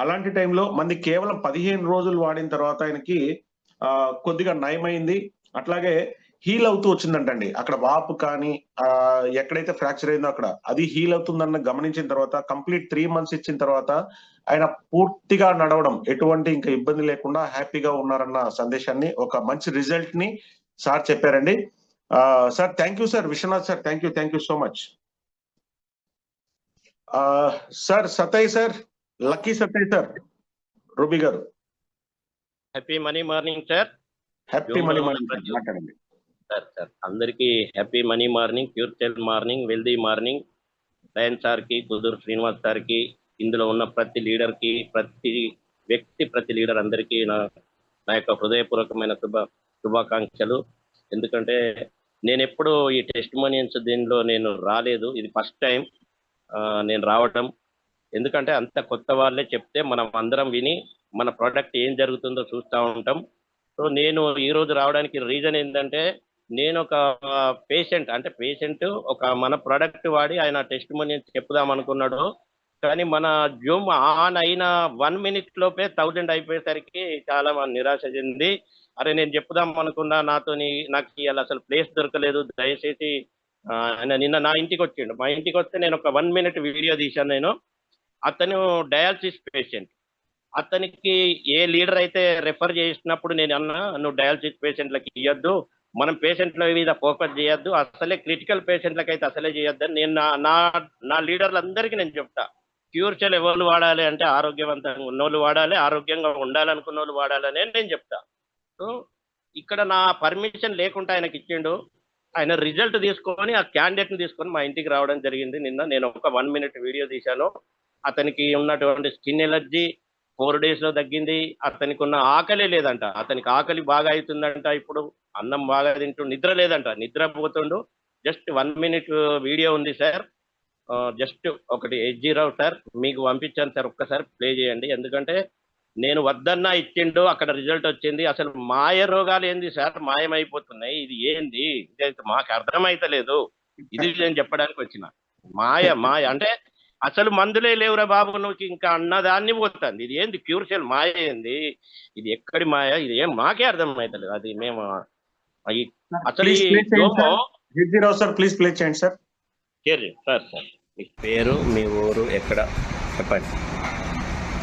అలాంటి టైంలో మంది కేవలం 15 రోజులు వాడిన తర్వాత ఆయనకి కొద్దిగా నయమైంది. అట్లాగే హీల్ అవుతూ వచ్చిందంటండి. అక్కడ వాపు కానీ ఎక్కడైతే ఫ్రాక్చర్ అయిందో అక్కడ అది హీల్ అవుతుందన్న గమనించిన తర్వాత కంప్లీట్ 3 months ఇచ్చిన తర్వాత ఆయన పూర్తిగా నడవడం, ఎటువంటి ఇంకా ఇబ్బంది లేకుండా హ్యాపీగా ఉన్నారన్న సందేశాన్ని, ఒక మంచి రిజల్ట్ ని సార్ చెప్పారండి. Sir thank you sir, Viswanath sir thank you so much. Sir Satay sir, lucky Satay sir, Ruby గారు. Happy money morning sir. Happy money morning మాట్లాడండి సార్. అందరికీ happy money morning, cure cell morning, wealthy morning. Lion sir కి, Kudur Srinivas sir కి, ఇందులో ఉన్న ప్రతి leader కి, ప్రతి వ్యక్తి, ప్రతి లీడర్ అందరికీ నా యొక్క హృదయపూర్వకమైన శుభాకాంక్షలు. ఎందుకంటే నేను ఎప్పుడు ఈ టెస్టిమోనియల్స్ దీనిలో నేను రాలేదు, ఇది ఫస్ట్ టైం నేను రావటం. ఎందుకంటే అంత కొత్త వాళ్ళే చెప్తే మనం అందరం విని మన ప్రోడక్ట్ ఏం జరుగుతుందో చూస్తూ ఉంటాం. సో నేను ఈరోజు రావడానికి రీజన్ ఏంటంటే, నేను ఒక పేషెంట్ ఒక మన ప్రోడక్ట్ వాడి ఆయన టెస్టిమోనియల్ చెప్పుదాం అనుకున్నాడు. కానీ మన జూమ్ ఆన్ అయిన 1 minute లోపే 1000 అయిపోయేసరికి చాలా నిరాశ చెంది, అరే నేను చెప్పుదాం అనుకున్నా, నాకు ఇవాళ అసలు ప్లేస్ దొరకలేదు, దయచేసి ఆయన నిన్న నా ఇంటికి వచ్చిండు. మా ఇంటికి వస్తే నేను ఒక 1 minute వీడియో తీశాను. నేను అతను డయాలసిస్ పేషెంట్. అతనికి ఏ లీడర్ అయితే రెఫర్ చేసినప్పుడు నేను అన్నా, నువ్వు డయాలసిస్ పేషెంట్లకి ఇవ్వద్దు, మనం పేషెంట్ల మీద ఫోకస్ చేయొద్దు, అసలే క్రిటికల్ పేషెంట్లకి అయితే అసలే చేయొద్దని నేను నా లీడర్లందరికీ నేను చెప్తా. క్యూర్సెల్ ఎవరు వాడాలి అంటే ఆరోగ్యవంతంగా ఉన్నోళ్ళు వాడాలి, ఆరోగ్యంగా ఉండాలనుకున్న వాళ్ళు వాడాలని నేను చెప్తా. సో ఇక్కడ నా పర్మిషన్ లేకుండా ఆయనకి ఇచ్చిండు. ఆయన రిజల్ట్ తీసుకొని ఆ క్యాండిడేట్ని తీసుకొని మా ఇంటికి రావడం జరిగింది. నిన్న నేను ఒక 1 minute వీడియో తీశాను. అతనికి ఉన్నటువంటి స్కిన్ ఎలర్జీ 4 days లో తగ్గింది. అతనికి ఉన్న ఆకలి లేదంట, అతనికి ఆకలి బాగా అవుతుందంట, ఇప్పుడు అన్నం బాగా తింటూ నిద్ర లేదంట, నిద్రపోతుండు. జస్ట్ 1 minute వీడియో ఉంది సార్. జస్ట్ ఒకటి 80 సార్ మీకు పంపించాను సార్, ఒక్కసారి ప్లే చేయండి. ఎందుకంటే నేను వద్దన్నా ఇచ్చిండు, అక్కడ రిజల్ట్ వచ్చింది. అసలు మాయ రోగాలు ఏంది సార్, మాయమైపోతున్నాయి, ఇది ఏంది, ఇది మాకు అర్థమైతలేదు. ఇది నేను చెప్పడానికి వచ్చిన. మాయ అంటే అసలు మందులే లేవురా బాబు, నువ్వు ఇంకా అన్నదాన్ని పోతుంది. ఇది ఏంది క్యూర్సెల్ మాయ ఏంది, ఇది ఎక్కడి మాయ, ఇది ఏం మాకే అర్థమైతలేదు. అది మేము అసలు సార్ ప్లీజ్ ప్లే చేయండి సార్. సార్ మీ పేరు, మీ ఊరు ఎక్కడ చెప్పండి.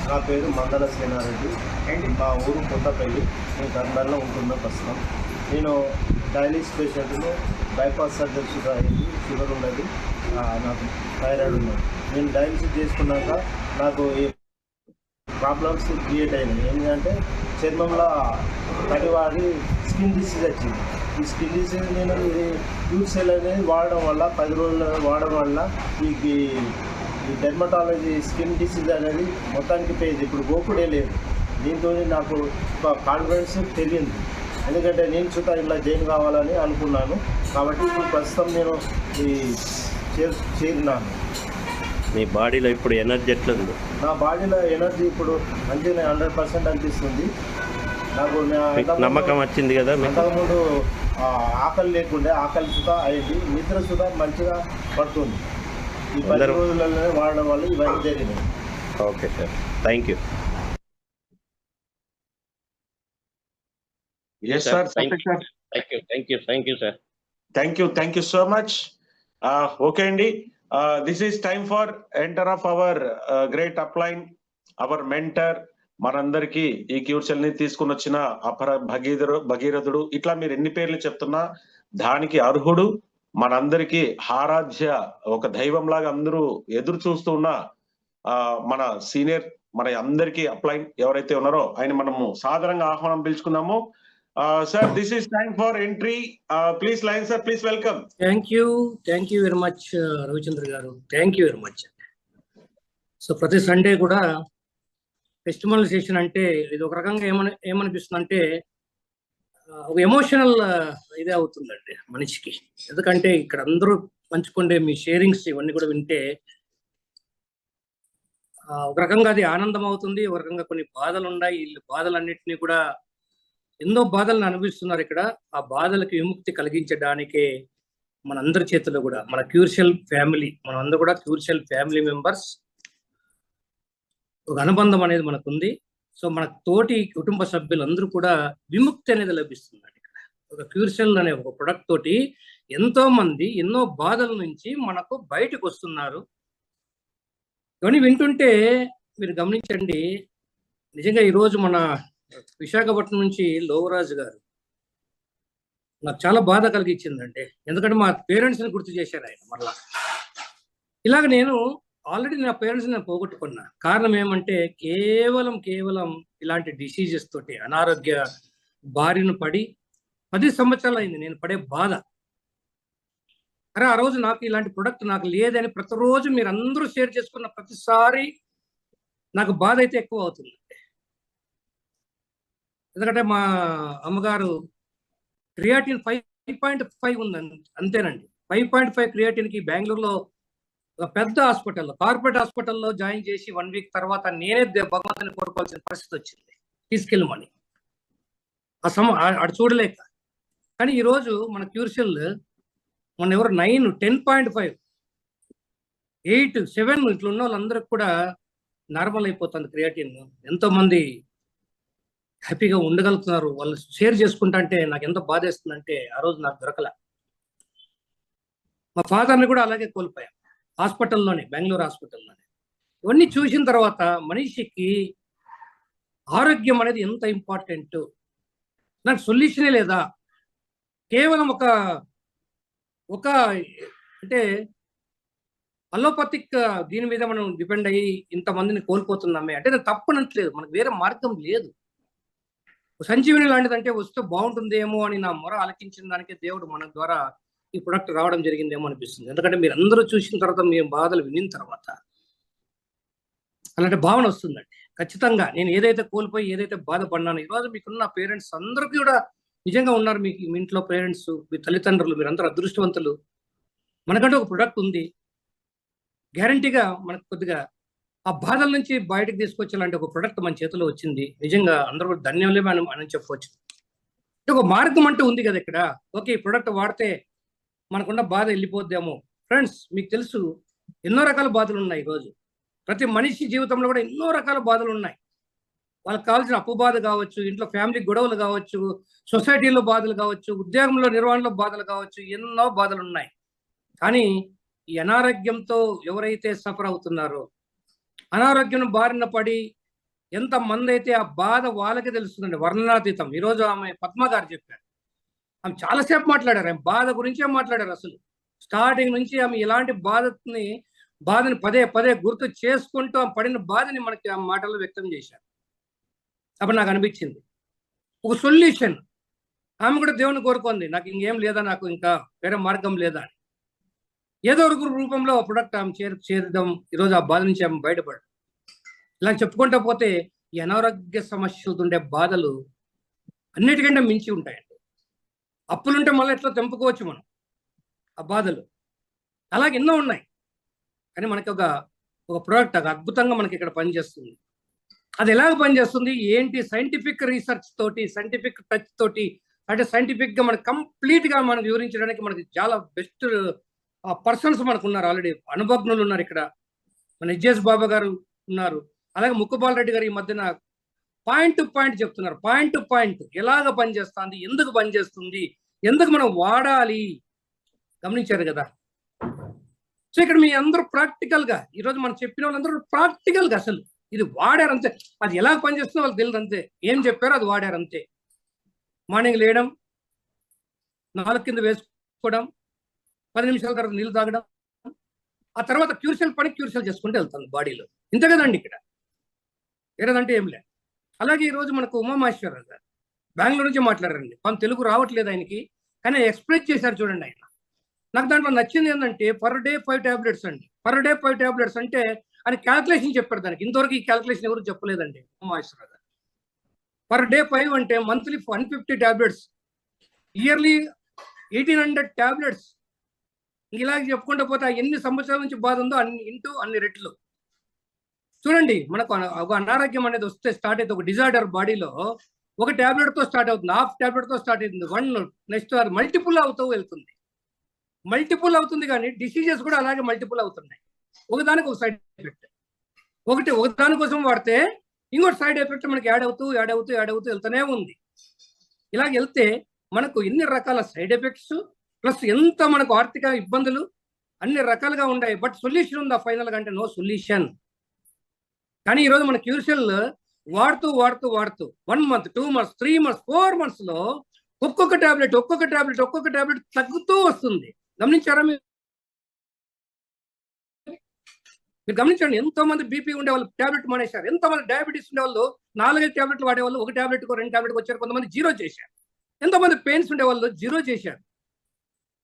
నా పేరు మండల సేనారెడ్డి, మా ఊరు కొత్తపల్లి. నేను ధర్మల్లో ఉంటున్నా ప్రస్తుతం. నేను డయాలిసిస్ పేషెంట్ను, బైపాస్ సర్జరీ కూడా అయింది, షుగర్ ఉన్నది, నాకు థైరాయిడ్ ఉన్నది. నేను డయాలిసిస్ చేసుకున్నాక నాకు ఈ ప్రాబ్లమ్స్ క్రియేట్ అయినాయి. ఏంటంటే చర్మంలో తడివాడి స్కిన్ డిసీజ్ వచ్చింది. ఈ స్కిన్ డిసీజ్ నేను ఇది క్యూర్ సెల్ అనేది వాడడం వల్ల 10 రోజులు వాడడం వల్ల ఈ డెర్మటాలజీ స్కిన్ డిసీజ్ అనేది మొత్తానికి పోయింది. ఇప్పుడు గోకుడే లేదు. దీంతో నాకు ఒక కాన్ఫిడెన్స్ తెలియంది. ఎందుకంటే నేను సుతా ఇలా జాయిన్ కావాలని అనుకున్నాను. కాబట్టి ఇప్పుడు ప్రస్తుతం నేను ఈ చేరినాను. మీ బాడీలో ఇప్పుడు ఎనర్జీ ఎట్లుంది? నా బాడీలో ఎనర్జీ ఇప్పుడు మంచిగా 100% అనిపిస్తుంది. నాకు నమ్మకం వచ్చింది కదా? అంతకుముందు ఆకలి లేకుండే, ఆకలి సుతా అయింది, నిద్ర సుతా మంచిగా పడుతుంది. ఈ 10 రోజులలోనే వాడడం వల్ల ఇవన్నీ జరిగినాయి. Okay sir, thank you. Yes, sir. Thank you, sir. Thank you so much. Okay, Andy. This is time for enter of our great upline, our mentor. మనందరికీ ఈ క్యూర్సెల్ ని తీసుకుని వచ్చిన అపర భగీరథుడు, ఇట్లా మీరు ఎన్ని పేర్లు చెప్తున్నా దానికి అర్హుడు, మనందరికీ ఆరాధ్య, ఒక దైవం లాగా అందరూ ఎదురు చూస్తూ ఉన్న మన సీనియర్, మన అందరికీ అప్లైన్ ఎవరైతే ఉన్నారో ఆయన మనము సాధారణంగా ఆహ్వానం పిలుచుకున్నాము. Sir, this is time for entry. Please line sir, please welcome. Thank you very much Ravichandra గారు, thank you very much. So ప్రతి సండే కూడా ఫెస్టివల్ సెషన్ అంటే ఇది ఒక రకంగా ఏమనిపిస్తుంది అంటే ఒక ఎమోషనల్ ఇదే అవుతుందండి మనిషికి. ఎందుకంటే ఇక్కడ అందరూ పంచుకుంటే మీ షేరింగ్స్ ఇవన్నీ కూడా వింటే ఒక రకంగా అది ఆనందం అవుతుంది, ఒక రకంగా కొన్ని బాధలు ఉన్నాయి. ఈ బాధలన్నింటినీ కూడా ఎన్నో బాధలను అనుభవిస్తున్నారు ఇక్కడ. ఆ బాధలకు విముక్తి కలిగించడానికే మనందరి చేతుల్లో కూడా మన క్యూర్సెల్ ఫ్యామిలీ, మనం అందరూ కూడా క్యూర్సెల్ ఫ్యామిలీ మెంబర్స్, ఒక అనుబంధం అనేది మనకు ఉంది. సో మన తోటి కుటుంబ సభ్యులందరూ కూడా విముక్తి అనేది లభిస్తుంది ఇక్కడ. ఒక క్యూర్సెల్ అనే ఒక ప్రొడక్ట్ తోటి ఎంతో మంది ఎన్నో బాధల నుంచి మనకు బయటకు వస్తున్నారు. ఇవన్నీ వింటుంటే మీరు గమనించండి, నిజంగా ఈరోజు మన విశాఖపట్నం నుంచి లోవరాజు గారు నాకు చాలా బాధ కలిగించిందండి. ఎందుకంటే మా పేరెంట్స్ని గుర్తు చేశారు ఆయన మళ్ళా. ఇలాగ నేను ఆల్రెడీ నా పేరెంట్స్ నేను పోగొట్టుకున్నా. కారణం ఏమంటే కేవలం ఇలాంటి డిసీజెస్ తోటి అనారోగ్య బారిన పడి 10 సంవత్సరాలు అయింది నేను పడే బాధ. అరే ఆ రోజు నాకు ఇలాంటి ప్రొడక్ట్ నాకు లేదని ప్రతిరోజు మీరు అందరూ షేర్ చేసుకున్న ప్రతిసారి నాకు బాధ అయితే ఎక్కువ అవుతుంది. ఎందుకంటే మా అమ్మగారు క్రియాటిన్ 5.5 ఉందండి, అంతేనండి. 5.5 క్రియాటిన్కి బెంగళూరులో ఒక పెద్ద హాస్పిటల్లో, కార్పొరేట్ హాస్పిటల్లో జాయిన్ చేసి 1 వీక్ తర్వాత నేనే భగవంతుని కోరుకోవాల్సిన పరిస్థితి వచ్చింది, తీసుకెళ్ళమని. అటు చూడలేక. కానీ ఈరోజు మన క్యూర్సెల్ మన ఎవరు 9, 10.5, 8, 7 ఇట్లా ఉన్న వాళ్ళందరికి కూడా నార్మల్ అయిపోతుంది క్రియాటిన్. ఎంతో మంది హ్యాపీగా ఉండగలుగుతున్నారు. వాళ్ళు షేర్ చేసుకుంటా అంటే నాకు ఎంత బాధ వేస్తుందంటే ఆ రోజు నాకు దొరకలే. మా ఫాదర్ని కూడా అలాగే కోల్పోయాం హాస్పిటల్లోనే, బెంగళూరు హాస్పిటల్లోనే. ఇవన్నీ చూసిన తర్వాత మనిషికి ఆరోగ్యం అనేది ఎంత ఇంపార్టెంట్, నాకు సొల్యూషనే లేదా, కేవలం ఒక అంటే అలోపతిక్ దీని మీద మనం డిపెండ్ అయ్యి ఇంతమందిని కోల్పోతున్నామే అంటే అది తప్పనట్లేదు, మనకు వేరే మార్గం లేదు. సంజీవిని లాంటిదంటే వస్తే బాగుంటుందేమో అని నా మొర ఆలకించిన దానికే దేవుడు మన ద్వారా ఈ ప్రొడక్ట్ రావడం జరిగిందేమో అనిపిస్తుంది. ఎందుకంటే మీరు అందరూ చూసిన తర్వాత మీ బాధలు వినిన తర్వాత అలాంటి భావన వస్తుందండి. ఖచ్చితంగా నేను ఏదైతే కోల్పోయి ఏదైతే బాధపడినానో ఈరోజు మీకున్న పేరెంట్స్ అందరికీ కూడా నిజంగా ఉన్నారు. మీకు మీ ఇంట్లో పేరెంట్స్, మీ తల్లిదండ్రులు, మీరందరూ అదృష్టవంతులు. మనకంటే ఒక ప్రొడక్ట్ ఉంది, గ్యారంటీగా మనకు కొద్దిగా ఆ బాధల నుంచి బయటకు తీసుకొచ్చేలాంటి ఒక ప్రొడక్ట్ మన చేతిలో వచ్చింది. నిజంగా అందరూ కూడా ధన్యమే అని చెప్పవచ్చు. ఒక మార్గం అంటూ ఉంది కదా ఇక్కడ. ఓకే, ఈ ప్రొడక్ట్ వాడితే మనకున్న బాధ వెళ్ళిపోద్దేమో. ఫ్రెండ్స్, మీకు తెలుసు ఎన్నో రకాల బాధలు ఉన్నాయి. ఈరోజు ప్రతి మనిషి జీవితంలో కూడా ఎన్నో రకాల బాధలు ఉన్నాయి. వాళ్ళకి కావాల్సిన అప్పు బాధ కావచ్చు, ఇంట్లో ఫ్యామిలీ గొడవలు కావచ్చు, సొసైటీలో బాధలు కావచ్చు, ఉద్యోగంలో నిర్వహణలో బాధలు కావచ్చు, ఎన్నో బాధలు ఉన్నాయి. కానీ ఈ అనారోగ్యంతో ఎవరైతే సఫర్ అవుతున్నారో, అనారోగ్యం బారిన పడి ఎంత మంది అయితే ఆ బాధ వాళ్ళకే తెలుస్తుందండి, వర్ణనాతీతం. ఈరోజు ఆమె పద్మ గారు చెప్పారు, ఆమె చాలాసేపు మాట్లాడారు, ఆమె బాధ గురించే మాట్లాడారు. అసలు స్టార్టింగ్ నుంచి ఆమె ఎలాంటి బాధని పదే పదే గుర్తు చేసుకుంటూ ఆమె పడిన బాధని మనకి ఆ మాటల్లో వ్యక్తం చేశారు. అప్పుడు నాకు అనిపించింది ఒక సొల్యూషన్. ఆమె కూడా దేవుని కోరుకుంది, నాకు ఇంకేం లేదా, నాకు ఇంకా వేరే మార్గం లేదా అని. ఏదో ఒక రూపంలో ఆ ప్రొడక్ట్ ఆమె చేద్దాం, ఈరోజు ఆ బాధ నుంచి ఆమె బయటపడు. ఇలా చెప్పుకుంటూ పోతే ఈ అనారోగ్య సమస్యలతో ఉండే బాధలు అన్నిటికంటే మించి ఉంటాయండి. అప్పులుంటే మళ్ళీ ఎట్లా తెంపుకోవచ్చు మనం ఆ బాధలు, అలాగే ఎన్నో ఉన్నాయి. కానీ మనకి ఒక ప్రోడక్ట్ అద్భుతంగా మనకి ఇక్కడ పనిచేస్తుంది. అది ఎలాగ పనిచేస్తుంది ఏంటి, సైంటిఫిక్ రీసెర్చ్ తోటి, సైంటిఫిక్ టచ్ తోటి, అంటే సైంటిఫిక్ గా మనకు కంప్లీట్ గా మనకు వివరించడానికి మనకి చాలా బెస్ట్ పర్సన్స్ మనకు ఉన్నారు, ఆల్రెడీ అనుభవజ్ఞులు ఉన్నారు. ఇక్కడ మన ఎస్జెస్ బాబా గారు ఉన్నారు, అలాగే ముక్కుపాల్ రెడ్డి గారు ఈ మధ్యన పాయింట్ టు పాయింట్ చెప్తున్నారు. పాయింట్ టు పాయింట్ ఎలాగ పనిచేస్తుంది, ఎందుకు పనిచేస్తుంది, ఎందుకు మనం వాడాలి, గమనించారు కదా. సో ఇక్కడ మీ అందరూ ప్రాక్టికల్ గా, ఈరోజు మనం చెప్పిన వాళ్ళందరూ ప్రాక్టికల్ గా అసలు ఇది వాడారంతే. అది ఎలా పనిచేస్తుందో వాళ్ళకి తెలియదు అంతే, ఏం చెప్పారో అది వాడారంతే. మార్నింగ్ లేయడం, నాలుగు కింద వేసుకోవడం, 10 నిమిషాల తర్వాత నీళ్ళు తాగడం, ఆ తర్వాత క్యూర్సెల్ పని క్యూర్సెల్ చేసుకుంటూ వెళ్తాను బాడీలో. ఇంతే కదండి ఇక్కడ, ఏదంటే ఏం లేదు. అలాగే ఈరోజు మనకు ఉమామహేశ్వరరావు గారు బెంగళూరు నుంచి మాట్లాడారండి. మన తెలుగు రావట్లేదు ఆయనకి, కానీ ఎక్స్ప్రెస్ చేశారు చూడండి ఆయన. నాకు దాంట్లో నచ్చింది ఏంటంటే పర్ డే 5 టాబ్లెట్స్ అండి. పర్ డే 5 టాబ్లెట్స్ అంటే ఆయన క్యాల్కులేషన్ చెప్పారు దానికి. ఇంతవరకు ఈ క్యాల్కులేషన్ ఎవరు చెప్పలేదండి ఉమామహేశ్వరరావు గారు. పర్ డే 5 అంటే మంత్లీ 150 టాబ్లెట్స్, ఇయర్లీ 1800 టాబ్లెట్స్. ఇలాగ చెప్పుకుంటూ పోతే ఎన్ని సంవత్సరాల నుంచి బాధ ఉందో అన్ని రెట్లు. చూడండి, మనకు ఒక అనారోగ్యం అనేది వస్తే స్టార్ట్ అయితే ఒక డిజార్డర్ బాడీలో ఒక టాబ్లెట్ తో స్టార్ట్ అవుతుంది, హాఫ్ టాబ్లెట్ తో స్టార్ట్ అవుతుంది, 1 నెక్స్ట్ మల్టిపుల్ అవుతూ వెళ్తుంది. మల్టిపుల్ అవుతుంది కానీ డిసీజెస్ కూడా అలాగే మల్టిపుల్ అవుతున్నాయి. ఒకదానికి ఒక సైడ్ ఎఫెక్ట్, ఒకదానికోసం వాడితే ఇంకోటి సైడ్ ఎఫెక్ట్ మనకి యాడ్ అవుతూ వెళ్తూనే ఉంది. ఇలాగ వెళ్తే మనకు ఎన్ని రకాల సైడ్ ఎఫెక్ట్స్ ప్లస్ ఎంత మనకు ఆర్థిక ఇబ్బందులు అన్ని రకాలుగా ఉన్నాయి. బట్ సొల్యూషన్ ఉందా ఫైనల్ గా అంటే నో సొల్యూషన్. కానీ ఈరోజు మన క్యూర్సెల్ వాడుతూ 1 month 2 months 3 months 4 months లో ఒక్కొక్క టాబ్లెట్ తగ్గుతూ వస్తుంది. గమనించారా మీరు గమనించండి. ఎంతో మంది బీపీ ఉండే వాళ్ళు టాబ్లెట్ మానేశారు, ఎంతో మంది డయాబెటీస్ ఉండే వాళ్ళు 4-5 టాబ్లెట్లు వాడేవాళ్ళు 1 టాబ్లెట్కో 2 టాబ్లెట్కి వచ్చారు, కొంతమంది 0 చేశారు, ఎంతో మంది పెయిన్స్ ఉండే వాళ్ళు 0 చేశారు.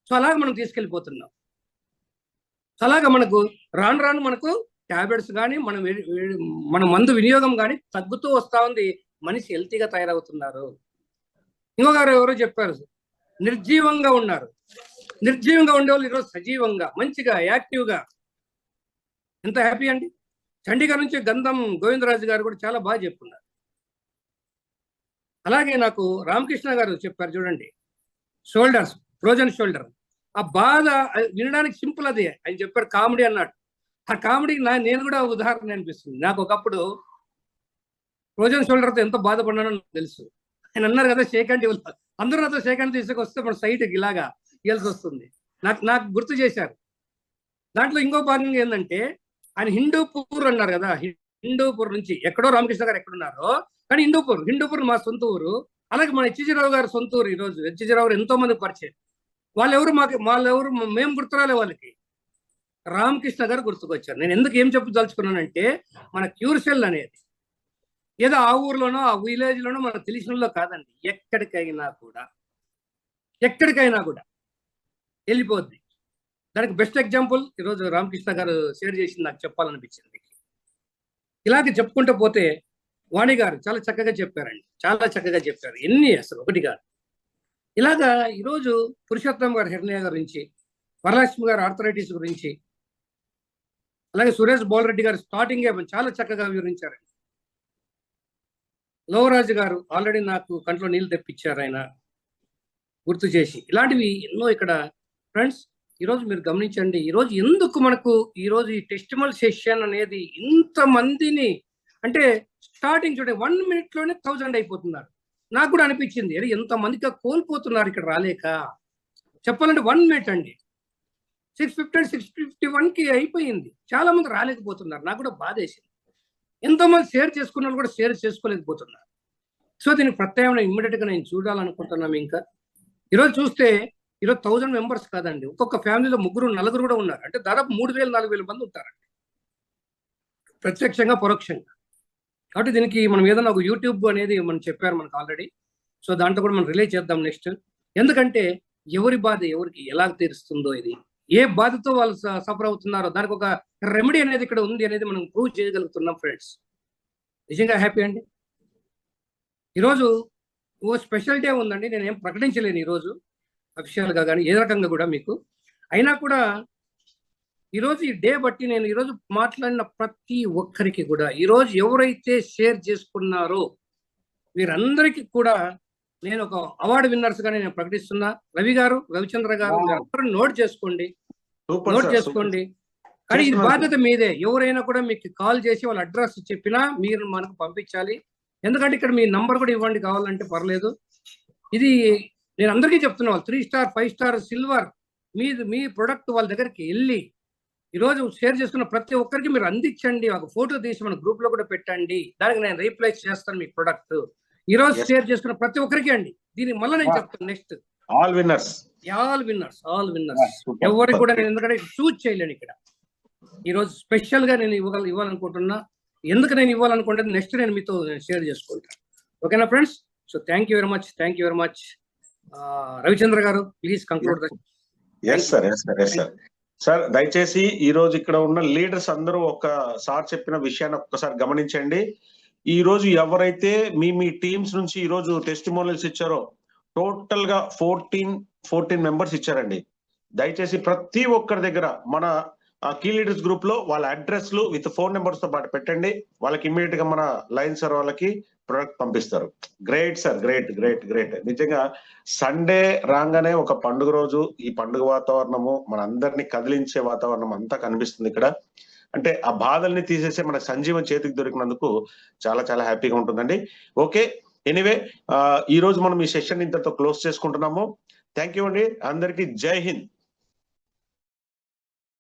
సో అలాగ మనం తీసుకెళ్ళిపోతున్నాం. అలాగా మనకు రాను మనకు టాబ్లెట్స్ కానీ మన మందు వినియోగం కానీ తగ్గుతూ వస్తా ఉంది. మనిషి హెల్తీగా తయారవుతున్నారు. ఇంకొకరు ఎవరో చెప్పారు నిర్జీవంగా ఉన్నారు. నిర్జీవంగా ఉండేవాళ్ళు ఈరోజు సజీవంగా మంచిగా యాక్టివ్గా, ఎంత హ్యాపీ అండి. చండీగఢ్ నుంచి గంధం గోవిందరాజు గారు కూడా చాలా బాగా చెప్పున్నారు. అలాగే నాకు రామకృష్ణ గారు చెప్పారు చూడండి, షోల్డర్స్, ఫ్రోజన్ షోల్డర్. ఆ బాధ వినడానికి సింపుల్, అది ఆయన చెప్పారు కామెడీ అన్నాడు. ఆ కామెడీ నేను కూడా ఉదాహరణ అనిపిస్తుంది. నాకు ఒకప్పుడు ఫ్రోజన్ షోల్డర్తో ఎంత బాధపడినానో నాకు తెలుసు. ఆయన అన్నారు కదా షేక్ హ్యాండ్ ఇవ్వాలి, అందరూ నాతో షేక్ హ్యాండ్ తీసుకొస్తే మన సైట్కి ఇలాగా ఇవ్వాల్సి వస్తుంది. నాకు గుర్తు చేశారు. దాంట్లో ఇంకో భాగంగా ఏంటంటే ఆయన హిందూపూర్ అన్నారు కదా, హిందూపూర్ నుంచి ఎక్కడో రామకృష్ణ గారు ఎక్కడున్నారో, కానీ హిందూపూర్ మా సొంత ఊరు. అలాగే మన హెచ్జిరావు గారు సొంత ఊరు. ఈరోజు హెచ్జిరావు గారు ఎంతో మంది పరిచయం. వాళ్ళెవరు మేము గుర్తురాలే వాళ్ళకి, రామకృష్ణ గారు గుర్తుకొచ్చారు. నేను ఎందుకు ఏం చెప్పదలుచుకున్నానంటే మన క్యూర్సెల్ అనేది ఏదో ఆ ఊర్లోనో ఆ విలేజ్ లోనో మనకు తెలిసినలో కాదండి, ఎక్కడికైనా కూడా వెళ్ళిపోద్ది. దానికి బెస్ట్ ఎగ్జాంపుల్ ఈరోజు రామకృష్ణ గారు షేర్ చేసింది, నాకు చెప్పాలనిపించింది. ఇలాగే చెప్పుకుంటూ పోతే వాణి గారు చాలా చక్కగా చెప్పారండి, చాలా చక్కగా చెప్పారు. ఎన్ని అసలు ఒకటి కాదు. ఇలాగా ఈరోజు పురుషోత్తం గారు హెర్నియా గురించి, వరలక్ష్మి గారు ఆర్థరైటిస్ గురించి, అలాగే సురేష్ బోల్రెడ్డి గారు స్టార్టింగే చాలా చక్కగా వివరించారండి. లోవరాజు గారు ఆల్రెడీ నాకు కంట్లో నీళ్ళు తెప్పించారు ఆయన గుర్తు చేసి. ఇలాంటివి ఎన్నో ఇక్కడ ఫ్రెండ్స్ ఈరోజు మీరు గమనించండి. ఈరోజు ఎందుకు మనకు ఈరోజు ఈ టెస్టిమల్ సెషన్ అనేది ఇంతమందిని, అంటే స్టార్టింగ్ చూడండి 1 minute లోనే 1000 అయిపోతున్నారు. నాకు కూడా అనిపించింది అరే ఎంతమందిగా కోల్పోతున్నారు ఇక్కడ రాలేక. చెప్పాలంటే 1 minute అండి 650 651కి అయిపోయింది. చాలా మంది రాలేకపోతున్నారు. నాకు కూడా బాధేసింది. ఎంతో మంది షేర్ చేసుకున్న వాళ్ళు కూడా షేర్ చేసుకోలేకపోతున్నారు. సో దీనికి ప్రత్యామ్నాయం ఇమ్మీడియట్ గా నేను చూడాలనుకుంటున్నాము. ఇంకా ఈరోజు చూస్తే ఈరోజు 1000 మెంబర్స్ కాదండి, ఒక్కొక్క ఫ్యామిలీలో 3, 4 కూడా ఉన్నారు. అంటే దాదాపు 3000, 4000 మంది ఉంటారండి, ప్రత్యక్షంగా పరోక్షంగా. కాబట్టి దీనికి మనం ఏదైనా ఒక యూట్యూబ్ అనేది మనం చెప్పారు మనకు ఆల్రెడీ. సో దాంట్లో కూడా మనం రిలే చేద్దాం నెక్స్ట్. ఎందుకంటే ఎవరి బాధ ఎవరికి ఎలా తీరుస్తుందో, ఇది ఏ బాధతో వాళ్ళు సఫర్ అవుతున్నారో దానికి ఒక రెమెడీ అనేది ఇక్కడ ఉంది అనేది మనం ప్రూవ్ చేయగలుగుతున్నాం ఫ్రెండ్స్. నిజంగా హ్యాపీ అండి. ఈరోజు ఓ స్పెషల్ డే ఉందండి, నేను ఏం ప్రకటించలేను ఈరోజు అఫీషియల్గా కానీ ఏ రకంగా కూడా మీకు. అయినా కూడా ఈరోజు ఈ డే బట్టి నేను ఈరోజు మాట్లాడిన ప్రతి ఒక్కరికి కూడా ఈరోజు ఎవరైతే షేర్ చేసుకున్నారో వీరందరికీ కూడా నేను ఒక అవార్డు విన్నర్స్ గా నేను ప్రకటిస్తున్నా. రవి గారు, రవిచంద్ర గారు, అందరూ నోట్ చేసుకోండి, నోట్ చేసుకోండి. కానీ ఇది బాధ్యత మీదే. ఎవరైనా కూడా మీకు కాల్ చేసి వాళ్ళ అడ్రస్ చెప్పినా మీరు మనకు పంపించాలి. ఎందుకంటే ఇక్కడ మీ నంబర్ కూడా ఇవ్వండి కావాలంటే పర్లేదు. ఇది నేను అందరికీ చెప్తున్నా, 3 స్టార్ 5 స్టార్ సిల్వర్ మీ ప్రొడక్ట్ వాళ్ళ దగ్గరికి వెళ్ళి ఈరోజు షేర్ చేసుకున్న ప్రతి ఒక్కరికి మీరు అందించండి. ఒక ఫోటో తీసి మన గ్రూప్ లో కూడా పెట్టండి, దానికి నేను రీప్లేస్ చేస్తాను మీ ప్రొడక్ట్. ఈ రోజు షేర్ చేసుకున్న ప్రతి ఒక్కరికి అండి. దీనికి మళ్ళీ నేను చెప్తాను నెక్స్ట్ ఆల్ విన్నర్స్. ఎవరికి కూడా నేను ఎందుకంటే చూజ్ చేయలేను ఇక్కడ. ఈ రోజు స్పెషల్ గా నేను ఇవ్వాలనుకుంటున్నా. ఎందుకు నేను ఇవ్వాలనుకుంటే నెక్స్ట్ నేను మీతో షేర్ చేసుకుంటాను. ఓకేనా friends? So thank you very much. Ravichandra గారు ప్లీజ్ కంక్లూడ్. సార్ దయచేసి ఈ రోజు ఇక్కడ ఉన్న లీడర్స్ అందరూ ఒకసారి చెప్పిన విషయాన్ని ఒక్కసారి గమనించండి. ఈ రోజు ఎవరైతే మీ టీమ్స్ నుంచి ఈ రోజు టెస్టిమోనియల్స్ ఇచ్చారో టోటల్ గా 14 మెంబర్స్ ఇచ్చారండి. దయచేసి ప్రతి ఒక్కరి దగ్గర మన కీ లీడర్స్ గ్రూప్ లో వాళ్ళ అడ్రస్లు విత్ ఫోన్ నెంబర్స్ తో పాటు పెట్టండి. వాళ్ళకి ఇమ్మీడియట్ గా మన లైన్ సార్ వాళ్ళకి ప్రొడక్ట్ పంపిస్తారు. Great sir, great. నిజంగా సండే రాగానే ఒక పండుగ రోజు, ఈ పండుగ వాతావరణము మన అందరినీ కదిలించే వాతావరణం అంతా కనిపిస్తుంది ఇక్కడ. అంటే ఆ బాధల్ని తీసేసే మన సంజీవం చేతికి దొరికినందుకు చాలా హ్యాపీగా ఉంటుందండి. ఓకే, ఎనీవే ఈ రోజు మనం ఈ సెషన్ ఇంతతో క్లోజ్ చేసుకుంటున్నాము. థ్యాంక్ యూ అండి, అందరికీ జై హింద్.